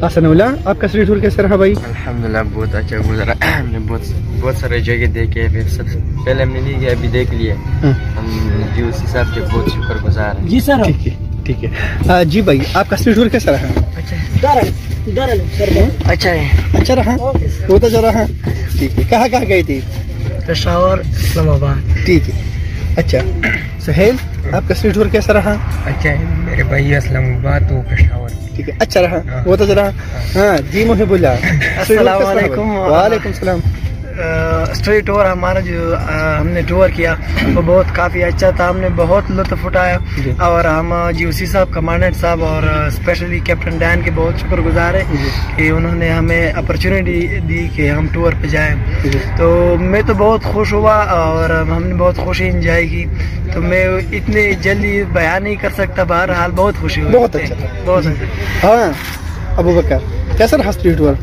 A: हसनुल्लाह, आपका स्ट्रीट टूर कैसा रहा भाई?
L: अल्हम्दुलिल्लाह बहुत अच्छा गुजरा। हमने बहुत सारे जगह देखे, फिर सबसे पहले हमने नहीं गया, अभी देख लिए। हम जोशी साहब के बहुत शुक्रगुजार हैं।
A: जी सर, ठीक है। जी भाई, आपका स्ट्रीट टूर कैसा रहा?
L: अच्छा है,
A: अच्छा रहा, होता जा रहा। ठीक है, कहाँ गए थे?
L: पेशावर, इस्लामाबाद।
A: ठीक है, अच्छा। सुहेल, आपका स्ट्रीट टूर कैसा रहा?
L: अच्छा है मेरे भाई, इस्लामाबाद तो पेशावर।
A: ठीक है, अच्छा रहा, होता जा रहा। हाँ जी, मुहिबुल्लाह,
L: अस्सलाम वालेकुम।
A: वालेकुम सलाम।
L: स्ट्रीट टूर हमारा जो हमने टूर किया वो बहुत काफ़ी अच्छा था। हमने बहुत लुत्फ़ उठाया और हम जोशी साहब, कमांडेंट साहब और स्पेशली कैप्टन डैन के बहुत शुक्रगुजार हैं कि उन्होंने हमें अपॉर्चुनिटी दी कि हम टूर पे जाएं। तो मैं तो बहुत खुश हुआ और हमने बहुत खुशी इंजॉय की। तो मैं इतनी जल्दी बयान नहीं कर सकता, बहरहाल बहुत खुशी हुई।
A: बहुत अच्छा,
L: बहुत अच्छा।
A: हाँ अबू बकर, कैसा रहा स्ट्रीट टूर?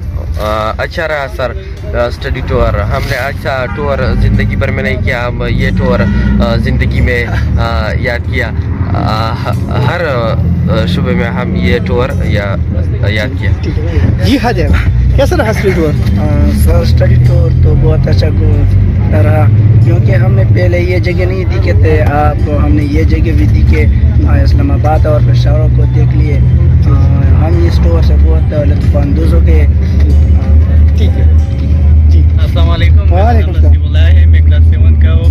L: अच्छा रहा सर स्टडी टूर। हमने अच्छा टूर ज़िंदगी भर में नहीं किया, हम ये टूर ज़िंदगी में याद किया। हर शुबे में हम ये टूर याद किया।
A: जी हाँ, कैसा रहा study tour?
L: Sir study tour तो बहुत अच्छा रहा क्योंकि हमने पहले ये जगह नहीं दिखे थे, आपको हमने ये जगह भी दिखे, इस्लामाबाद और पेशावर को देख लिए। हम इस टूर से बहुत लुत्फ़अंदोज़ हो गए।
A: ठीक है जी।
M: अस्सलाम वालेकुम, नसीबुल्लाह है, मैं क्लास 7 का हूँ।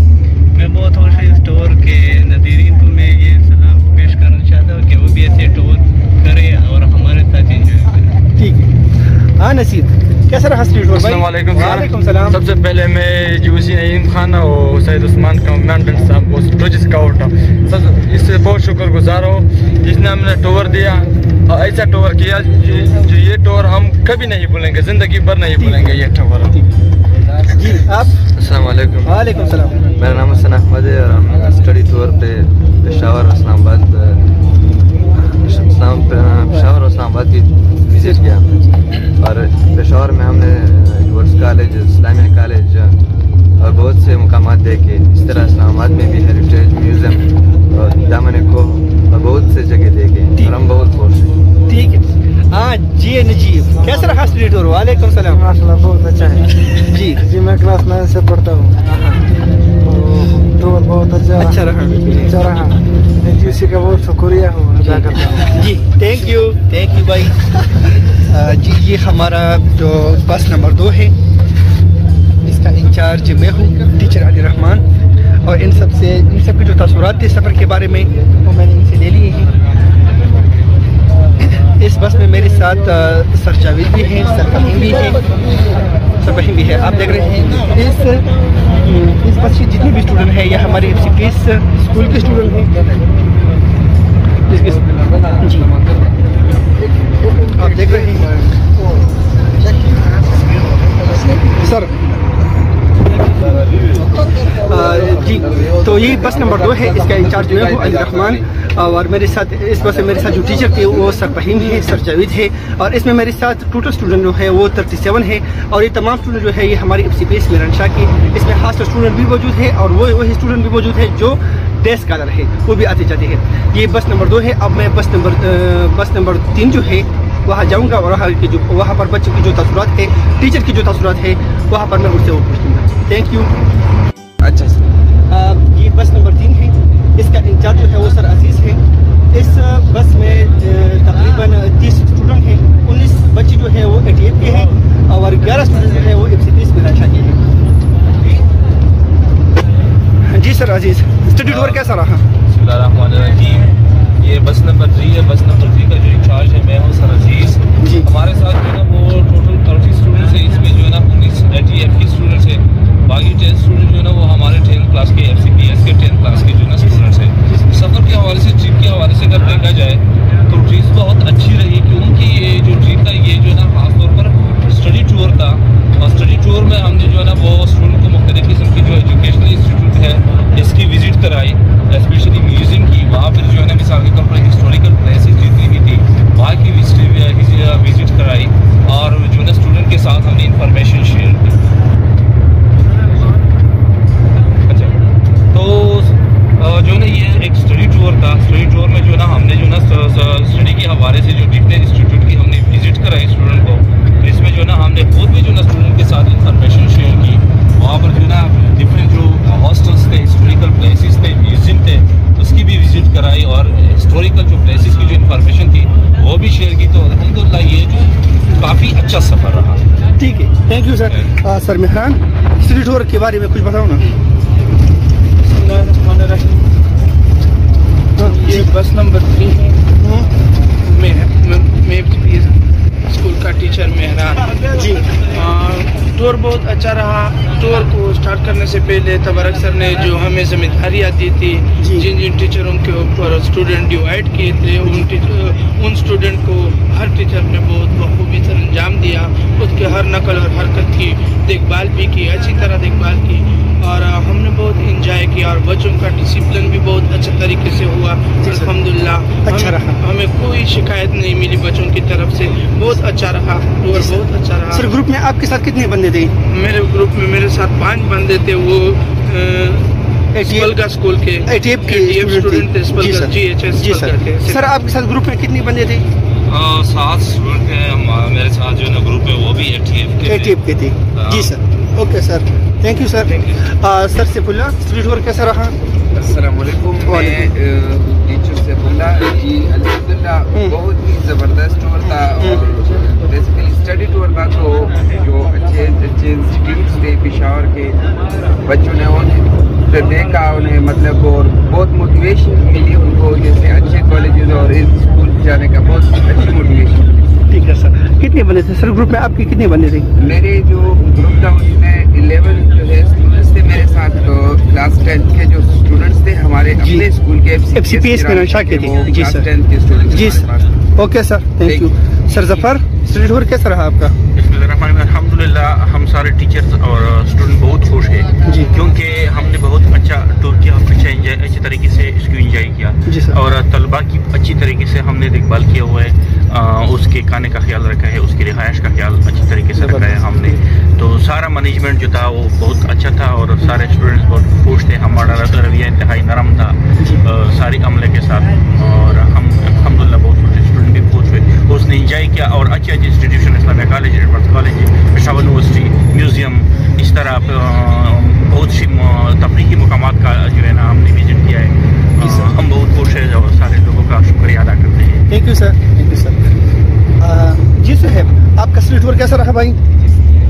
M: मैं बहुत खुश हूँ इस टूर के नज़ीरीन को मैं ये सलाम पेश करना चाहता हूँ कि वो भी ऐसे टूर करें और हमारे साथ एंजॉय करें।
A: ठीक है। हाँ नसीब, कैसा रहा स्ट्रीट टूर भाई?
J: वालेकुम सलाम। सबसे पहले मैं जोशी नईम खान और सैयद उस्मान कमांडेंट साहब को टूची स्काउट इससे बहुत शुक्रगुजार हो जिसने हमने टूर दिया और ऐसा टूर किया जो ये टूर हम कभी नहीं भूलेंगे, जिंदगी भर नहीं भूलेंगे ये टूर।
A: जी आप?
L: अस्सलाम वालेकुम।
A: वालेकुम सलाम।
L: मेरा नाम हसन अहमद है और हम स्टडी टूर पे पेशावर इस्लामाबाद की विजिट किया और पेशावर में हमने एडवर्ड्स कॉलेज, इस्लामिया कॉलेज और बहुत से मुकामात देखे। इस तरह इस्लामाबाद में भी हेरिटेज म्यूजियम और दामन को और बहुत से जगह देखे और हम बहुत खुश हैं।
A: ठीक है। हाँ जी नजीब, कैसा रहा स्ट्रीट टूर? वालेकुम सलाम।
L: माशाल्लाह बहुत अच्छा है।
A: जी
L: मैं क्लास 9 से पढ़ता हूँ। टूर बहुत अच्छा रहा। मैं जोशी का बहुत शुक्रिया अदा करता हूँ।
A: जी थैंक यू भाई। जी ये हमारा जो बस नंबर 2 है, इसका इंचार्ज मैं हूँ, टीचर अली रहमान। और इन सब के जो तसव्वुरात थे सफ़र के बारे में वो मैंने इनसे ले लिए हैं। इस बस में मेरे साथ सर जावेद भी हैं, सर फहीम भी है। आप देख रहे हैं इस बस के जितने भी स्टूडेंट हैं, या हमारे FCPS स्कूल के स्टूडेंट हैं। जी आप देख रहे हैं सर। जी तो ये बस नंबर 2 है, इसका इंचार्ज मैं हूँ अली रहमान। और मेरे साथ इस बस में मेरे साथ जो टीचर थे वो सर फहीम है, सर जावेद है। और इसमें मेरे साथ टोटल स्टूडेंट जो है वो 37 है। और ये तमाम स्टूडेंट जो है ये हमारी FCPS मीरानशाह की, इसमें हॉस्टल स्टूडेंट भी मौजूद है और वही स्टूडेंट भी मौजूद है जो डे स्कॉलर है, वो भी आते जाते हैं। ये बस नंबर 2 है। अब मैं बस नंबर 3 जो है वहाँ जाऊँगा और वहाँ पर बच्चों की जो तसव्वुरात है, टीचर की जो तसव्वुरात है, वहाँ पर मैं उससे वो पूछूँगा। Thank you. अच्छा ये बस नंबर 3 है, इसका इंचार्ज जो है वो सर अजीज़ है। इस बस में तकरीबन 30 स्टूडेंट हैं। 19 बच्चे जो है वो 88 के हैं और 11 स्टूडेंट जो है वो FCPS मीरानशाह के हैं। जी सर अजीज़, स्टडी टूर कैसा रहा?
N: ये बस नंबर 3 है। बस नंबर 3 का जो इंचार्ज है मैं हूँ सर अजीज़ जी। हमारे साथ जो है ना वो टोटल 30 स्टूडेंट्स है। इसमें जो है ना 19 ATF के स्टूडेंट्स है, बाकी 10 स्टूडेंट जो है ना वो हमारे 10th क्लास के FCPS के 10th क्लास के जो है ना स्टूडेंट्स हैं। सफ़र के हवाले से, ट्रिप के हवाले से अगर देखा जाए तो ट्रिप बहुत अच्छी रही क्योंकि ये जो ट्रिप था ये जो है ना खासतौर पर स्टडी टूर था। और स्टडी टूर में हमने जो है ना वो स्टूडेंट को मुख्तलिफ इंफॉर्मेशन शेयर की। अच्छा, तो जो ना ये एक स्टडी टूर था। स्टडी टूर में जो ना हमने जो ना स्टडी के हवाले से जो डिफरेंट इंस्टीट्यूट की हमने विजिट कराई स्टूडेंट को, तो इसमें जो ना हमने खुद भी जो ना स्टूडेंट के साथ इंफॉर्मेशन शेयर की। वहाँ पर जो ना डिफरेंट जो हॉस्टल्स थे, हिस्टोरिकल प्लेसेस थे, म्यूजियम थे, उसकी भी विजिट कराई और हिस्टोरिकल जो प्लेसेस की जो इंफॉर्मेशन थी वो भी शेयर की। तो अल्हम्दुलिल्लाह ये जो काफ़ी अच्छा सफ़र रहा।
A: ठीक है, thank you sir. Sir Mehran, study tour के बारे में कुछ बताओ ना।
O: ये बस नंबर 3 है। मैं स्कूल का टीचर मेहरान जी। टूर बहुत अच्छा रहा। टूर को स्टार्ट करने से पहले तबारक सर ने जो हमें जिम्मेदारियाँ दी थी, जिन जिन टीचरों के ऊपर स्टूडेंट डिवाइड किए थे, उन स्टूडेंट को हर टीचर ने बहुत बखूबी सर अंजाम दिया। उसके हर नकल और हरकत की देखभाल भी की, अच्छी तरह देखभाल की और हमने बहुत इंजॉय किया और बच्चों का डिसिप्लिन भी बहुत अच्छे तरीके से हुआ अल्हम्दुलिल्लाह।
A: अच्छा रहा,
O: हमें कोई शिकायत नहीं मिली बच्चों की तरफ से। बहुत अच्छा रहा टूर, बहुत अच्छा रहा।
A: सर ग्रुप में आपके साथ कितने बंदे थे?
O: मेरे ग्रुप में मेरे साथ 5 बंदे थे। वो स्कूल के ATF स्टूडेंट थे। GHS के।
A: सर आपके साथ ग्रुप में कितने बंदे थे?
N: 7 स्टूडेंट हैं। मेरे साथ जो ना ग्रुप है वो भी ATF
A: के थे। जी sir, okay sir, thank you sir. Sir Saifullah, study tour कैसा रहा?
P: अस्सलाम वालेकुम। मैं टीचर सैफुल्लाह जी। अल्हम्दुलिल्लाह बहुत ही ज़बरदस्त टूर था और बेसिकली स्टडी टूर था। तो जो अच्छे इंस्टीट्यूट्स थे पेशावर के बच्चों ने उन्हें देखा, उन्हें मतलब और बहुत मोटिवेशन मिली उनको, जैसे अच्छे कॉलेजेस और स्कूल जाने का बहुत अच्छी मोटिवेशन।
A: ठीक है सर, कितने बंदे थे सर ग्रुप में आपके? कितने बंदे थे?
P: मेरे जो ग्रुप था उसमें 11 जो है स्टूडेंट्स थे मेरे साथ। तो क्लास 10 के जो स्टूडेंट्स थे हमारे अपने स्कूल के
A: FCPS में नशा के थे। जी सर, जी sir, okay sir, thank you sir. Zafar, study tour कैसा रहा आपका?
Q: अल्हम्दुलिल्लाह हम सारे टीचर्स और स्टूडेंट बहुत खुश हैं जी, क्योंकि हमने बहुत अच्छा टूर किया, अच्छे तरीके से इसको एंजॉय किया और तलबा की अच्छी तरीके से हमने देखभाल किया हुआ है। उसके खाने का ख्याल रखा है, उसकी रिहाइश का ख्याल अच्छी तरीके से रखा है हमने। तो सारा मैनेजमेंट जो था वो बहुत अच्छा था और सारे स्टूडेंट्स बहुत खुश थे। हमारा रवैया इंतहाई नरम था सारी अमले के साथ और हम अल्हम्दुलिल्लाह बहुत खुश, स्टूडेंट भी खुश हुए, उसने इंजॉय किया। और अच्छे अच्छे institution, Islamia college, adverse college, Peshawar university, museum, इस तरह बहुत सी तफरीही मुकामात का जो है ना हमने विजिट किया है। हम बहुत खुश हैं और सारे लोगों का शुक्रिया अदा करते हैं।
A: Thank you sir, thank you sir. जी साहब, आपका स्टडी टूर कैसा रहा भाई?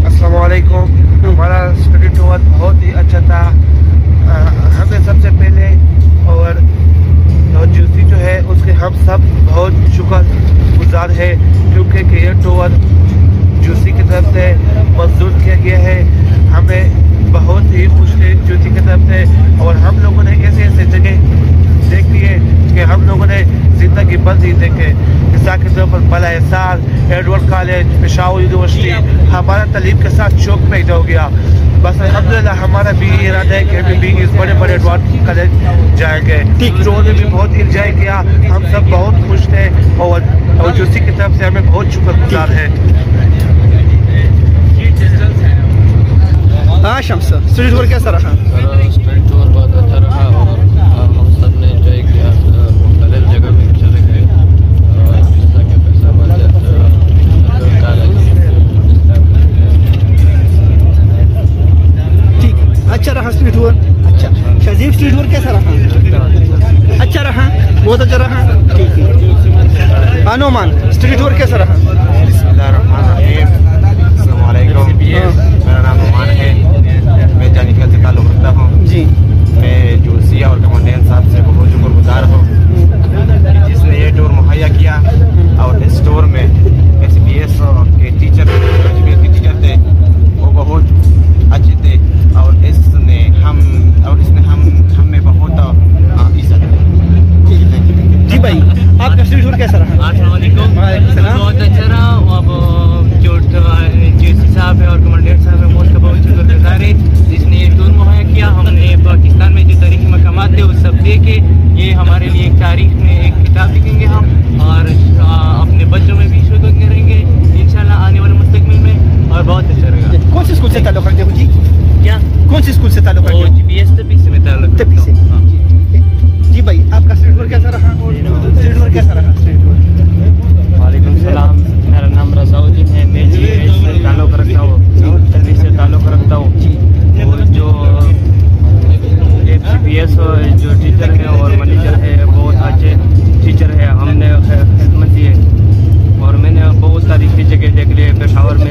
O: अस्सलाम वालेकुम। हमारा स्टडी टूर बहुत ही अच्छा था। हमें सबसे पहले और जूसी जो है उसके हम सब बहुत शुक्रगुजार है, क्योंकि ये टूर जूसी की तरफ से मंजूर किया गया है। हमें बहुत ही खुश है जूसी की तरफ से और हम लोगों ने ऐसे ऐसे जगह देख लिए कि हम लोगों ने ज़िंदगी भर नहीं देखे। मिसाल के तौर पर बला एहसान, एडवर्ड कॉलेज, पेशावर यूनिवर्सिटी, हमारा तालीम के साथ शौक पैदा हो गया। बस अल्हम्दुलिल्लाह हमारा भी इरादा है कि अभी भी इस बड़े बड़े एडवर्ड कॉलेज जाएंगे। ठीक, उन्होंने भी बहुत इंजॉय किया, हम सब बहुत खुश थे और जूसी की तरफ से हमें बहुत शुक्रगुजार है।
A: हाँ शम्स, स्टडी टूर कैसा रहा?
C: स्टडी टूर बहुत अच्छा रहा और हम सब ने एंजॉय किया। मुख्तलिफ जगह में चले गए जैसा कि फैसलाबाद,
A: ठीक, अच्छा रहा स्टडी टूर। अच्छा, शजीब स्टडी टूर कैसा रहा? अच्छा रहा, बहुत अच्छा रहा। ठीक है, अनुमान स्टडी टूर कैसा रहा?
R: मेरा नाम नुमान है, मैं जानिका से ताल्लुक़ रखता हूँ जी। मैं जूसिया और कमांडेंट साहब से बहुत शुक्रगुजार हूँ जिसने ये टूर मुहैया किया। और इस टूर में SBS के टीचर थे वो बहुत अच्छे थे और इसने हमें बहुत इज्जत दी।
A: जी भाई, आपका स्टडी टूर कैसा रहा?
S: बहुत अच्छा रहा। अब जो GC साहब है और कमांडेंट साहब है वो उसका बहुत शुक्रगुजार है जिसने ये टूर मुहैया किया। हमने पाकिस्तान में जो तारीखी मकामात थे वो सब देखे। ये हमारे लिए एक तारीख में एक किताब लिखेंगे हम और अपने बच्चों में भी शुरू करेंगे इंशाल्लाह आने वाले मुस्तकबिल में। और बहुत अच्छा लगा।
A: कौन से स्कूल से ताल्लुक रखते हो जी?
S: क्या
A: कौन से स्कूल से ताल्लुक रखते हो?
S: GPS तभी से मैं ताल्लुक
A: तभी से। जी भाई, आपका स्ट्रीट टूर कैसा रहा? स्ट्रीट टूर कैसा रहा? Street tour.
I: वालेकुम सलाम, मेरा नाम रज़ाउद्दीन है, मैं GH से ताल्लुक़ रखता हूँ, तभी से ताल्लुक़ रखता हूँ। और जो FCPS जो टीचर है और मैनेजर है बहुत अच्छे टीचर है, हमने खिदमत दी है और मैंने बहुत तारीखी जगह देख ली है। पेशावर में,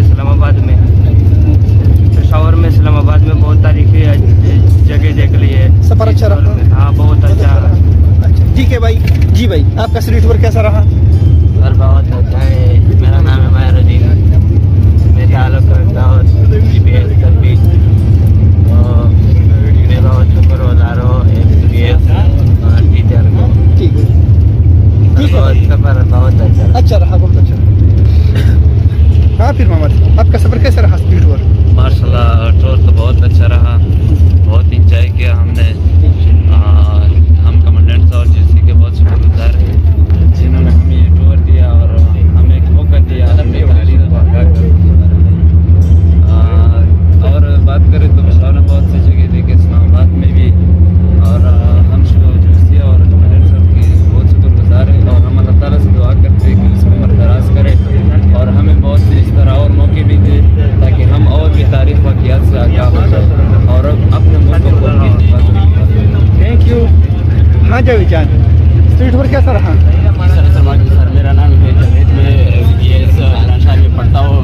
I: इस्लामाबाद में बहुत तारीखी जगह देख ली है।
A: सफर अच्छा रहा?
I: हाँ, बहुत अच्छा।
A: ठीक है भाई। जी भाई, आपका स्ट्रीट टूर कैसा रहा?
S: सर बहुत अच्छा है। मेरा नाम है मायरुद्दीन, मैं ताल्लुक़ रखता हूँ GPS तभी। मैं बहुत शुक्रगुज़ार हूँ FCPS टीचर को।
A: ठीक है।
S: सफर बहुत
A: अच्छा रहा, बहुत अच्छा। हाँ फिर मोहम्मद, आपका सफर कैसा रहा स्ट्रीट टूर?
T: माशाल्लाह, टूर तो बहुत अच्छा रहा, बहुत इंजॉय किया हमने। हम कमांडेंट और GC के बहुत शुक्रगुजार हैं जिन्होंने हमें ये टूर दिया और हमें एक मौका दिया अपनी तारीफ को आगाह करने का। और बात करें तो पेशावर ने बहुत सी जगह देखी, इस्लामाबाद में भी, और हम GC और कमांडेंट साहब की बहुत शुक्रगुजार हैं और हम अल्लाह ताला से दुआ करते हैं कि उसमें बरदराज करें और हमें बहुत से इस तरह और मौके भी दे ताकि हम और भी तारीफ वाक़ियात से आगाह हो जाए और अपने मुल्क को
A: थैंक यू। हाँ जावेद, स्ट्रीट टूर कैसा रहा?
S: सर मेरा नाम है जावेद, मैं BS नशा में पढ़ता हूँ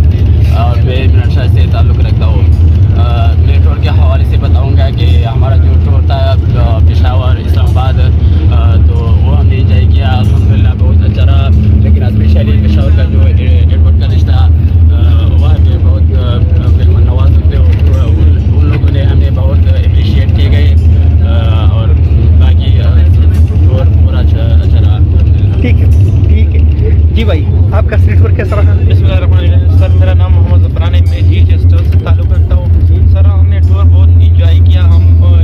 S: और मैं नशा से ताल्लुक़ रखता हूँ। मैं टूर के हवाले से बताऊँगा कि हमारा जो टूर था पेशावर, इस्लामाबाद, तो वो हमने एंजॉय किया, अल्हम्दुलिल्लाह बहुत अच्छा रहा। लेकिन स्पेशली पेशावर का जो एडवर्ड कॉलेज था वहाँ पे बहुत फिल्म नवाज होते उन लोगों ने हमें बहुत अप्रिशिएट किए गए और बाकी टूर पूरा अच्छा रहा।
A: ठीक है जी भाई, आपका स्ट्रीट टूर कैसा रहा?
M: सर मेरा नाम मोहम्मद ज़फ़रान है, मैं GH स्टोर से ताल्लुक़ रखता हूँ। सर हमने टूर बहुत इंजॉय किया। हम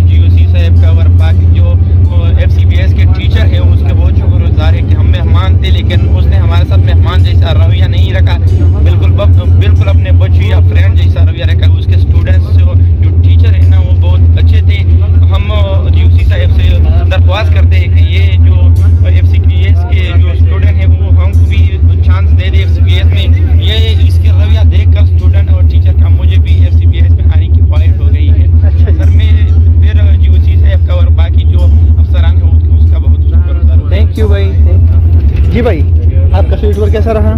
M: GOC साहब का और बाकी जो FCPS के टीचर है उसके बहुत शुक्रगुजार है कि हम मेहमान थे, लेकिन उसने हमारे साथ मेहमान जैसा रवैया नहीं रखा, बिल्कुल अपने बच्चों या फ्रेंड जैसा रवैया रखा। उसके स्टूडेंट्स जो टीचर है ना वो बहुत अच्छे थे। हम GOC साहब से दरख्वास्त करते हैं कि ये जो FCPS के जो स्टूडेंट है वो हमको भी चांस दे दे FCPS में। ये इसके रवैया देख कर स्टूडेंट और टीचर का मुझे भी FCPS में आने की ख्वाहिश हो गई है। सर मैं फिर GOC साहब का और बाकी जो अफसरान है उसका बहुत शुक्रिया।
A: थैंक यू भाई। जी भाई, आपका स्ट्रीट टूर कैसा रहा?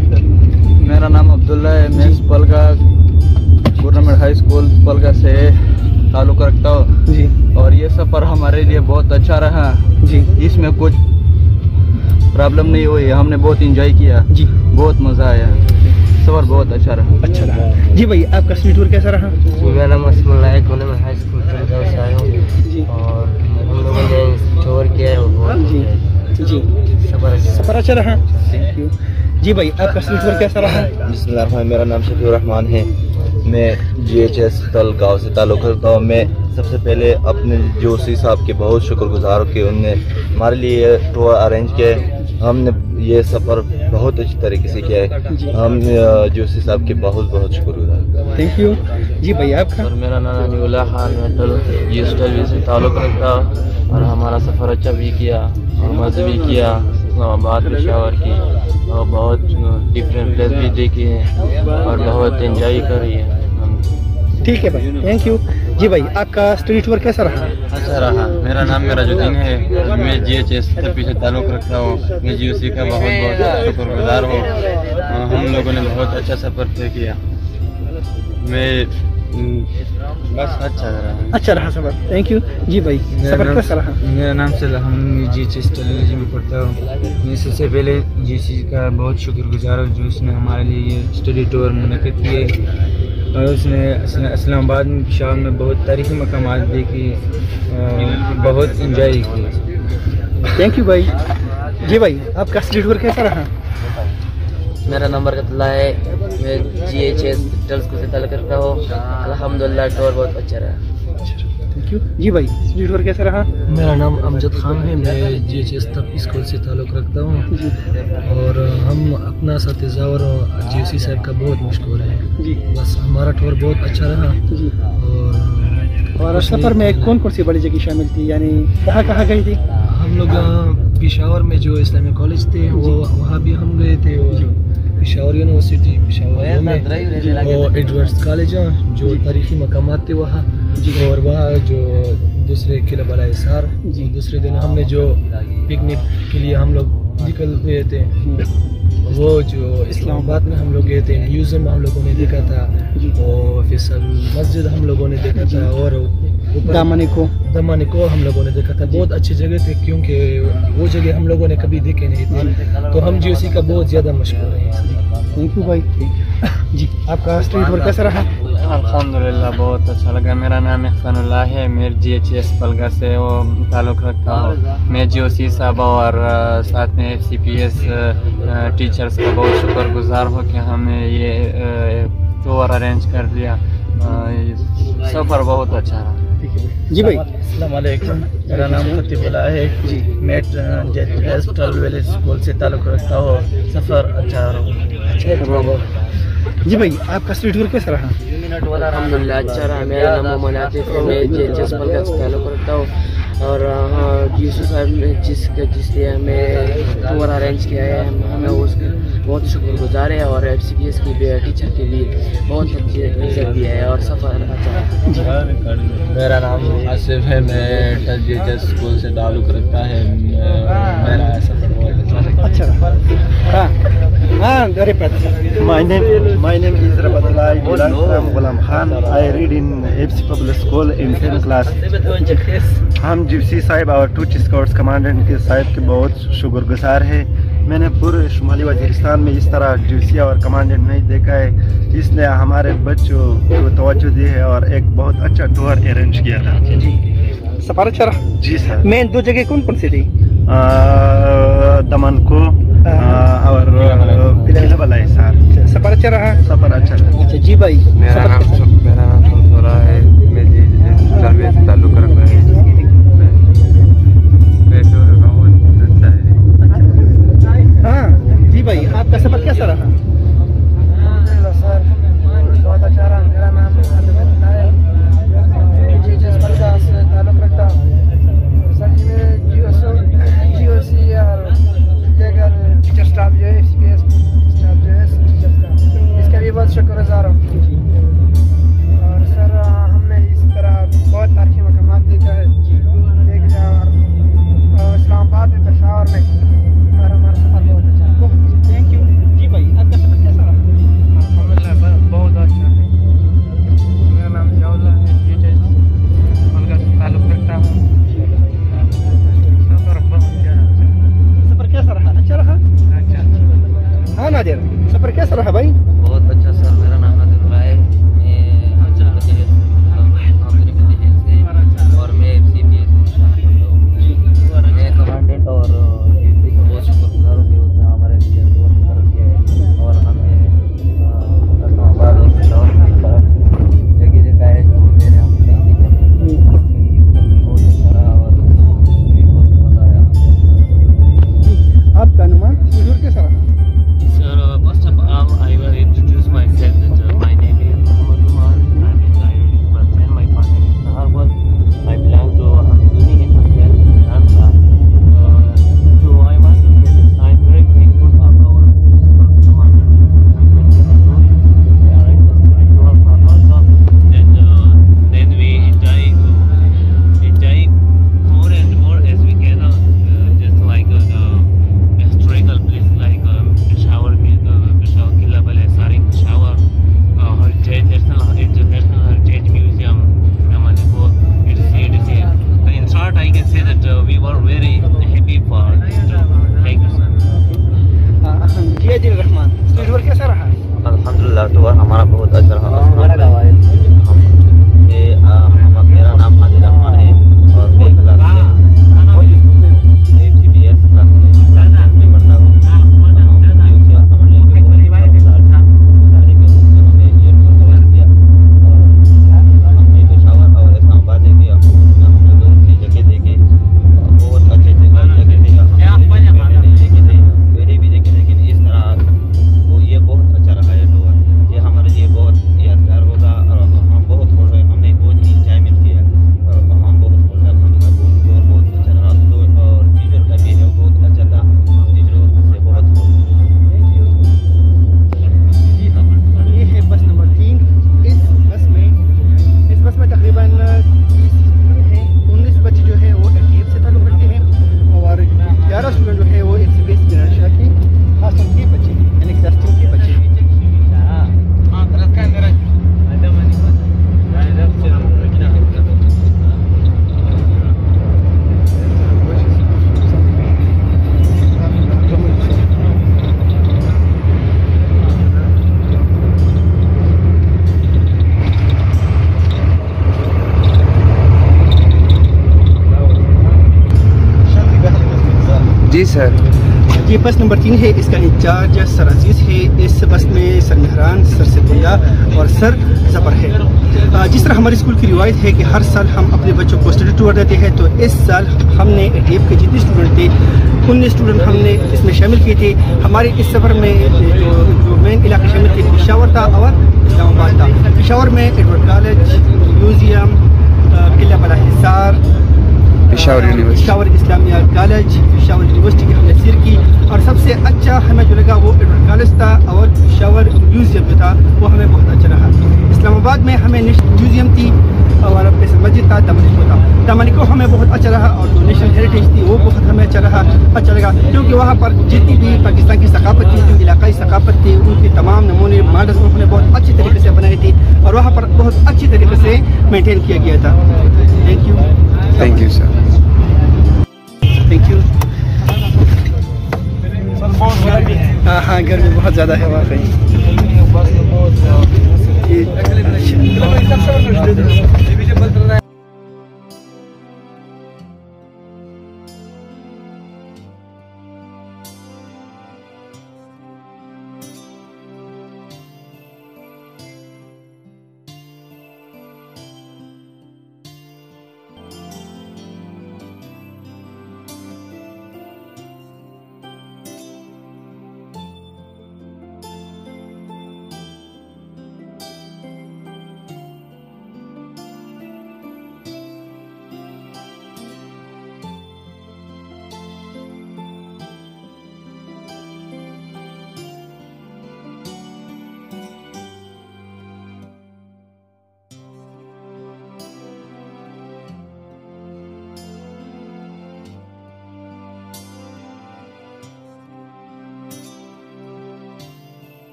K: मेरा नाम अब्दुल्ला है, मैं पलगा गवर्नमेंट हाई स्कूल पलगा से ताल्लुक़ रखता हूँ जी। और ये सफ़र हमारे लिए बहुत अच्छा रहा जी, इसमें कुछ प्रॉब्लम नहीं हुई, हमने बहुत इंजॉय किया जी, बहुत मज़ा आया, सफ़र बहुत अच्छा रहा।
A: जी भाई, आपका स्ट्रीट टूर कैसा रहा?
S: मेरा नाम असमुल्लाह है, गवर्नमेंट हाई स्कूल पलगा से आया हूँ और हम लोगों ने टूर किया है
A: जी, सफ़र अच्छा रहा। Thank you. जी भाई, आपका स्ट्रीट टूर कैसा रहा?
U: बिस्मिल्लाह, मेरा नाम शफीउर रहमान है, मैं GHS तलगाँव से ताल्लुक़ रखता हूँ। मैं सबसे पहले अपने GOC साहब के बहुत शुक्रगुजार हूँ कि उनने हमारे लिए टूर अरेंज किया। हमने ये सफ़र बहुत अच्छी तरीके से किया है। हम GOC साहब के बहुत शुक्रगुजार।
A: Thank you. जी भाई, आपका?
S: सर मेरा नाम अनीउल्लाह खान है, GS से ताल्लुक़ रखता हूँ और हमारा सफ़र अच्छा भी किया और मज़े भी किया। इस्लामाबाद, पेशावर की और बहुत डिफरेंट प्लेस भी देखे हैं और बहुत एंजॉय करी है।
A: ठीक है भाई, थैंक यू। जी भाई, आपका स्ट्रीट टूर कैसा रहा?
K: अच्छा रहा। मेरा नाम मेराजुद्दीन है, मैं GHS तभी से ताल्लुक़ रखता हूँ। मैं GOC का बहुत शुक्रगुजार हूँ। हम लोगों ने बहुत अच्छा सफ़र तय किया। मैं बस अच्छा रहा सफ़र।
A: Thank you. जी भाई, सफ़र कैसा रहा?
B: मेरा नाम सलाम, मैं GHS टेक्नोलॉजी में पढ़ता हूँ। मैं सबसे पहले GC का बहुत शुक्रगुजार हूँ जो उसने हमारे लिए ये स्टडी टूर मुनक़िद किए और उसने इस्लामाबाद में, पेशावर में बहुत तारीख़ी मकामात देखी, बहुत इंजॉय की।
A: थैंक यू भाई। जी भाई, आपका स्ट्रीट टूर कैसा रहा?
V: मेरा नंबर कतला है, मैं GHS से ताल्लुक़ रखता हूँ। अल्हम्दुलिल्लाह टूर बहुत अच्छा रहा।
A: Thank you. जी भाई, स्टडी टूर कैसा रहा?
D: मेरा नाम अमजद खान है, मैं GHS तब स्कूल से ताल्लुक़ रखता हूँ और हम अपना साथीज़ा और GOC साहब का बहुत मशहूर है जी। बस हमारा टूर बहुत अच्छा रहा जी।
A: और सफ़र में कौन कौन सी बड़ी जगह शामिल थी, यानी कहाँ कहाँ गई थी?
D: हम लोग पेशावर में जो इस्लामिक कॉलेज थे वो वहाँ भी हम गए थे, और पेशावर यूनिवर्सिटी पेशावर में और एडवर्ड्स कॉलेज जो तारीखी मकामात थे वहाँ, और वहाँ जो दूसरे किला बला हिसार, दूसरे दिन हमने जो पिकनिक के लिए हम लोग निकल गए थे वो जो इस्लामाबाद में हम लोग गए थे, म्यूज़ियम हम लोगों ने देखा था, और फैसल मस्जिद हम लोगों ने देखा था, और दमानी को हम लोगों ने देखा था। बहुत अच्छी जगह थे क्योंकि वो जगह हम लोगों ने कभी देखे नहीं थे, तो हम GOC का बहुत ज़्यादा मशहूर है।
A: थैंक यू भाई जी। आपका स्ट्रीट टूर कैसा रहा?
F: अल्हम्दुलिल्लाह बहुत अच्छा लगा। मेरा नाम एहसानुल्लाह है, मैं GHS पलगा से वो ताल्लुक़ रखता हूँ। मैं GOC साहब और साथ में FCPS टीचर्स का बहुत शुक्रगुजार हूँ कि हमें ये टूर अरेंज कर दिया। सफ़र बहुत अच्छा रहा
A: जी भाई।
D: अस्सलाम वालेकुम, मेरा नाम खतीबुल्लाह है जी। मैं GHS विलेज स्कूल से ताल्लुक़ रखता हूँ। सफ़र अच्छा रहा
A: जी भाई। आपका स्ट्रीट टूर कैसा रहा?
V: अल्हम्दुलिल्लाह अच्छा रहा। मेरा नाम मोहम्मद आतिफ है, मैं GHS पलगा से ताल्लुक़ रखता हूँ, और GOC साहब ने जिसलिए हमें टूर अरेंज किया है हमें उसके बहुत शुक्रगुजार है, और FCPS की टीचर के लिए बहुत अच्छी इज्जत दिया है और सफ़र अच्छा है।
K: मेरा नाम आसिफ है, मैं GHS स्कूल से ताल्लुक़ रखता है। मेरा सफ़र बहुत अच्छा
A: रहा।
E: My name is Rabatullah from Ghulam Khan. I read in FC Public School in 10th class. हम GOC साहिब और टू स्काउट्स कमांडेंट के साहिब के बहुत शुक्रगुजार है। मैंने पूरे शुमाली वज़ीरिस्तान में इस तरह GOC और कमांडेंट नहीं देखा है, इसलिए हमारे बच्चों को तवज्जो दी है और एक बहुत अच्छा टूर अरेंज किया था
A: जी। सफ़र अच्छा रहा
E: जी सर।
A: मेन दो जगह कौन कौन सी थी?
E: दमन को और किला बला हिसार।
A: सफ़र अच्छा रहा?
E: सफ़र अच्छा रहा।
A: अच्छा जी भाई।
P: मेरा नाम शमसोरा है, मैं GHS से ताल्लुक़ रखता है।
A: हाँ जी भाई। आपका सफ़र कैसा रहा?
L: सर बहुत अच्छा रहा। मेरा नाम GHS पलगा से ताल्लुक़ रखता हूँ। सर जी मेरे GOC और टीचर स्टाफ जो है FCPS स्टाफ जो है टीचर स्टाफ, इसका भी बहुत शुक्रगुजार हूँ। और सर हमने इस तरह बहुत तारीख़ी मकामात देखा है, देख लिया, और इस्लामाबाद में पेशावर में, और हमारा सफ़र बहुत अच्छा है।
A: थैंक यू जी भाई। आपका सफ़र कैसा रहा?
F: अल्हम्दुलिल्लाह बहुत अच्छा है। मेरा नाम जाउला है, GHS पलगा से ताल्लुक़ रखता हूँ। सफ़र बहुत ज़्यादा अच्छा।
A: सफ़र कैसा रहा? अच्छा रहा? हाँ नादिर, सफ़र कैसा रहा भाई?
V: बहुत अच्छा सर। मेरा नाम नादिर है, मैं और मैं FCPS मैं कमांडेंट और GOC का बहुत शुक्रगुजार हूँ कि उसने हमारे लिए टूर करके और हमें इस्लामाबाद और पेशावर की तरफ जगह जगह है जो पहले हम नहीं देखे बहुत अच्छा रहा और बहुत मज़ा आया।
A: आपका अनुमान टूर कैसा रहा?
V: Sir, first of all, I will introduce myself. That my name is Muhammad Umar. I'm a Nairobi person. My father is Saharbal. I belong to Hamduni International Dansa. So I must say that I'm very thankful of our commander. They arranged the spirit tour for also. Then we enjoy more and more as we can. Just like the historical place like Peshawar Killa Bala Hisar in Peshawar, International Heritage Museum, Damaniko, etc. In short, I can say that we were very happy for this trip. Thank you, sir.
A: Ziadil Rahman, street tour कैसा रहा?
U: अल्हम्दुलिल्लाह tour हमारा बहुत अच्छा रहा। मेरा नाम आदिल रहमान है और मैं क्लास FCPS क्लास में पढ़ता हूँ। हमने पेशावर और इस्लामाबाद किया
P: जी सर।
A: ये बस नंबर 3 है, इसका इंचार्ज सर अजीज़ है। इस बस में सर मेहरान, सर सैफुल्लाह और सर ज़फ़र है। जिस तरह हमारे स्कूल की रिवायत है कि हर साल हम अपने बच्चों को स्टडी टूर देते हैं, तो इस साल हमने ATF के जितने स्टूडेंट थे 19 स्टूडेंट हमने इसमें शामिल किए थे। हमारे इस सफ़र में जो मेन इलाके शामिल थे पेशावर था और इस्लामाबाद था। पेशावर में एडवर्ड कॉलेज, म्यूज़ियम, किला बला हिसार, पेशावर इस्लामिया कॉलेज, पेशावर यूनिवर्सिटी की हमने सैर की। और सबसे अच्छा हमें जो लगा वो एडवर्ड कॉलेज था और पेशावर म्यूज़ियम जो था वो हमें बहुत अच्छा रहा। इस्लामाबाद में हमें म्यूज़ियम थी और फैसल मस्जिद था, दमनिको था। दमनिको हमें बहुत अच्छा रहा और जो नेशनल हेरिटेज थी वो बहुत हमें अच्छा लगा, क्योंकि वहाँ पर जितनी भी पाकिस्तान की सकाफत थी, जो इलाकाई सकाफत थी, उनके तमाम नमूने मॉडल्स उन्होंने बहुत अच्छे तरीके से बनाए थे और वहाँ पर बहुत अच्छी तरीके से मेंटेन किया गया था। Thank you.
P: Thank you sir.
A: Thank you. हाँ, गर्मी बहुत ज़्यादा है वाकई।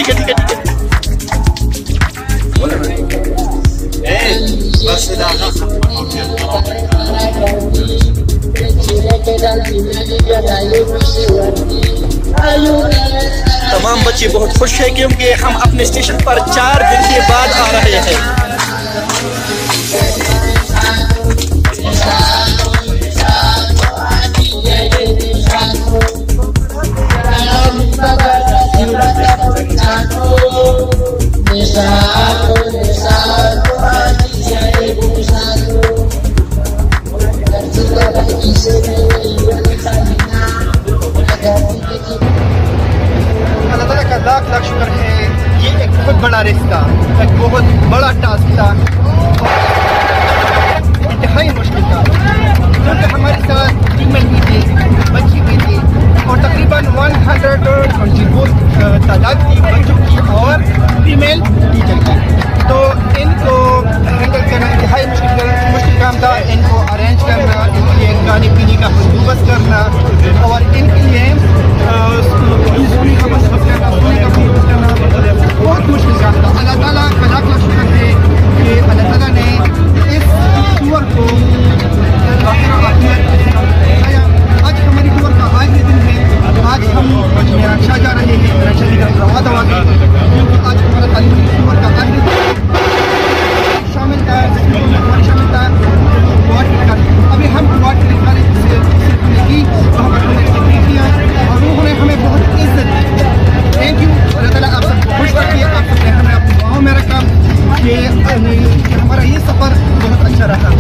A: ठीक है ठीक है ठीक तमाम बच्चे बहुत खुश हैं क्योंकि हम अपने स्टेशन पर 4 दिन के बाद आ रहे हैं। अल्लाह ताला का लाख लाख शुक्र है। ये एक बहुत बड़ा रेस था, एक बहुत बड़ा टास्क था, इंतहाई मुश्किल था क्योंकि हमारे साथ फीमेल भी थी, बच्ची भी थी और तकरीबन 124 तादाद थी बच्चों की और फीमेल टीचर की। तो इनको हैंडल करना इंतहाई मुश्किल काम था। इनको अरेंज करना, इनके लिए खाने पीने का बंदोबस्त करना और इनके लिए सोने का बंदोबस्त करना बहुत मुश्किल काम था। अल्लाह ताला का लाख लाख शुक्र है कि अल्लाह ताला ने इस टूर को आज हमारी टूर का आखिरी दिन है। आज हम मेरठशाह जा रहे हैं, मेरठशाह की तरफ रवाना होंगे क्योंकि आज हमारा तालीमी टूर का आखिरी दिन शामिल था। शामिल था अभी हम कॉलेज से की वहाँ पर हमने किया और उन्होंने हमें बहुत इज्जत दी। Thank you. अल्लाह ताला आप सबको खुश रखिए, आप सबने हमें अपनी दुआओं में रखा कि हमारा ये सफ़र बहुत अच्छा रहा।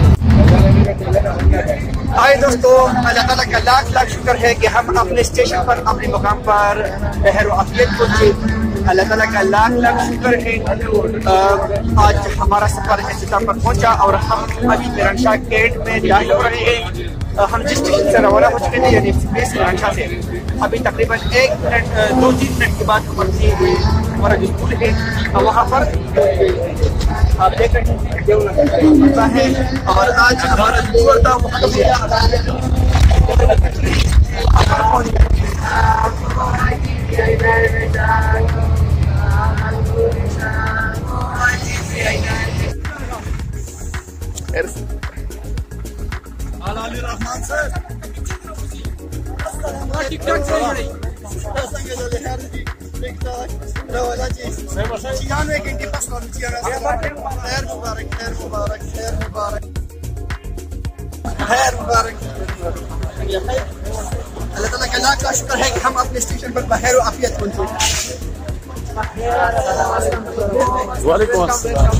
A: हाय दोस्तों, अल्लाह ताला का लाख लाख शुक्र है कि हम अपने स्टेशन पर अपने मुकाम पर बहर अफियत पहुंचे। अल्लाह ताला का लाख लाख शुक्र है। आज हमारा सफर इख्तिताम पर पहुंचा और हम अभी मेरठशाह गेट में दाखिल हो रहे हैं। हम जिस स्टेशन से रवाना हो चुके थे यानी मेरठशाह से अभी तकरीबन 1 मिनट 2-3 मिनट के बाद हमारा जो स्कूल है वहाँ पर आप देख रहे हैं और आज हमारा टूर था अल्लाह ताला का लाख लाख शुक्र है कि हम अपने स्टेशन पर बहर आफियत पहुंचे। वालेकुम अस्सलाम।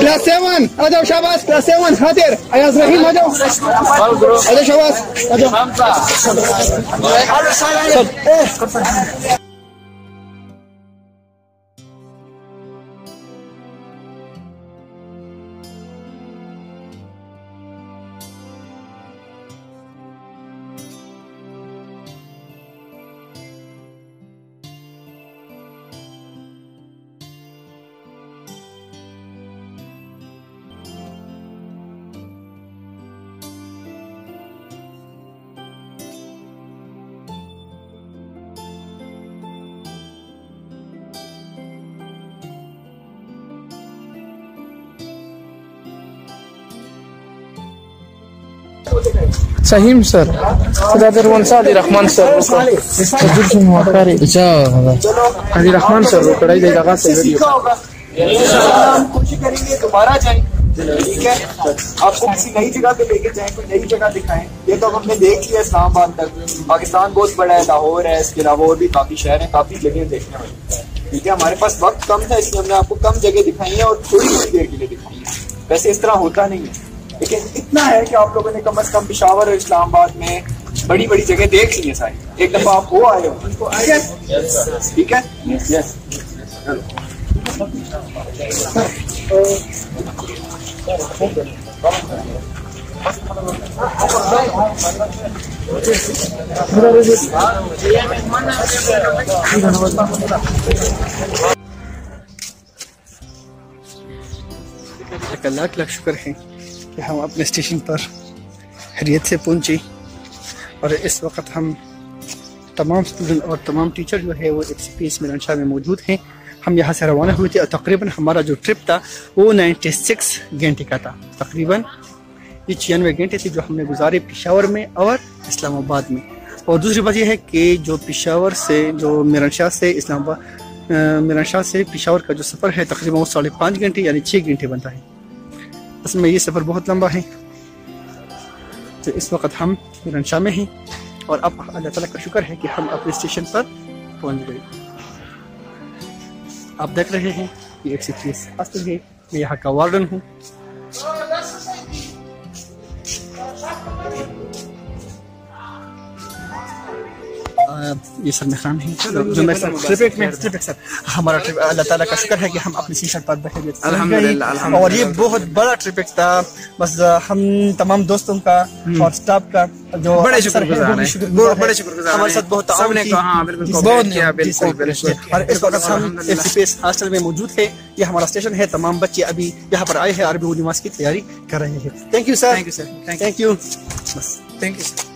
A: क्लास 7 आ जाओ, शाबाश। क्लास 7 हाजिर। अयाज रहीम आ जाओ, आ जाओ, शाबाश आ जाओ।
G: Sahim sir, Brother Wansali Rahman sir, Ali Rahman sir, कड़ाई दे जगह से वीडियो।
H: हम कोशिश करेंगे दोबारा जाएं, ठीक है, आपको किसी नई जगह पे लेके जाएं, कोई नई जगह दिखाएं। ये तो हमने देख लिया इस्लामाबाद तक, पाकिस्तान बहुत बड़ा है, लाहौर है, इसके अलावा और भी काफी शहर हैं, काफी जगह देखने वाली। ठीक है, हमारे पास वक्त कम था, इसलिए हमने आपको कम जगह दिखाई है और थोड़ी थोड़ी देर के लिए दिखाई है। वैसे इस तरह होता नहीं है, लेकिन इतना है कि आप लोगों ने कम से कम पेशावर और इस्लामाबाद में बड़ी बड़ी जगह देख ली है सारी। एक दफा आप हो आए हो, ठीक है।
A: लाख लाख शुक्र है कि हम अपने स्टेशन पर खैरियत से पहुंचे और इस वक्त हम तमाम स्टूडेंट और तमाम टीचर जो है वो एक्सपीएस मिरानशाह में मौजूद हैं। हम यहाँ से रवाना हुए थे और तकरीबन हमारा जो ट्रिप था वो 96 घंटे का था। तकरीबन ये 96 घंटे थे जो हमने गुजारे पेशावर में और इस्लामाबाद में। और दूसरी बात यह है कि जो पेशावर से जो मिरानशाह से इस्लामाबाद मिरानशाह से पेशावर का जो सफ़र है तकरीबन वो 5.5 घंटे यानी 6 घंटे बनता है। असल में ये सफ़र बहुत लंबा है। तो इस वक्त हम मिरानशाह में हैं और अब अल्लाह ताला का शुक्र है कि हम अपने स्टेशन पर पहुंच गए। आप देख रहे हैं ये एक्सपीएस हॉस्टल है, मैं यहाँ का वार्डन हूँ। ये सर मेहमान है जो मैं ट्रिप में सर हमारा ट्रिप अल्लाह ताला का शुक्र है कि हम अपनी सीशन पर बैठे हुए अल्हम्दुलिल्लाह। और ये बहुत बड़ा ट्रिप था। बस हम तमाम दोस्तों का और स्टाफ का जो
B: बड़े शुक्रगुजार हैं, बड़े शुक्रगुजार
A: हमारे साथ बहुत
B: सबने हाँ बिल्कुल
A: बहुत किया बिल्कुल। और इस वक्त हम एक्सपीएस हॉस्टल में मौजूद है। ये हमारा स्टेशन है। तमाम बच्चे अभी यहाँ पर आए हैं और अभी नमाज की तैयारी कर रहे हैं। Thank you sir, thank you sir, thank you, बस थैंक यू सर।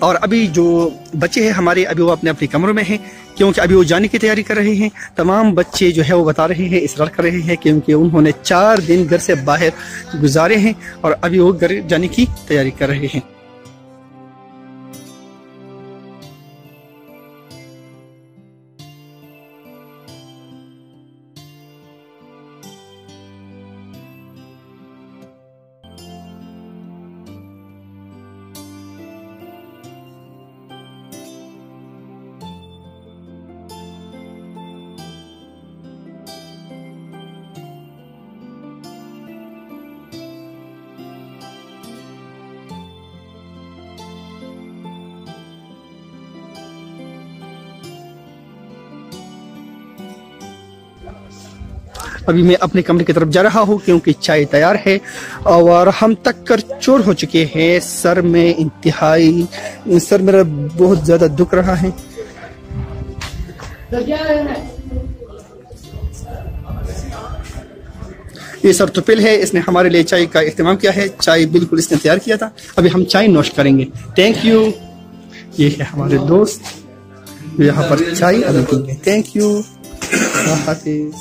A: और अभी जो बच्चे हैं हमारे अभी वो अपने अपने कमरों में हैं क्योंकि अभी वो जाने की तैयारी कर रहे हैं। तमाम बच्चे जो है वो बता रहे हैं, इसरार कर रहे हैं क्योंकि उन्होंने 4 दिन घर से बाहर गुजारे हैं और अभी वो घर जाने की तैयारी कर रहे हैं। अभी मैं अपने कमरे की तरफ जा रहा हूँ क्योंकि चाय तैयार है और हम तक कर चोर हो चुके हैं। सर में इंतहाई सर मेरा बहुत ज्यादा दुख रहा है। ये सर तुपिल है, इसने हमारे लिए चाय का इस्तेमाल किया है। चाय बिल्कुल इसने तैयार किया था। अभी हम चाय नोश करेंगे। Thank you. ये है हमारे दोस्त यहाँ पर चाय अभी पीएंगे। Thank you. हाफिज।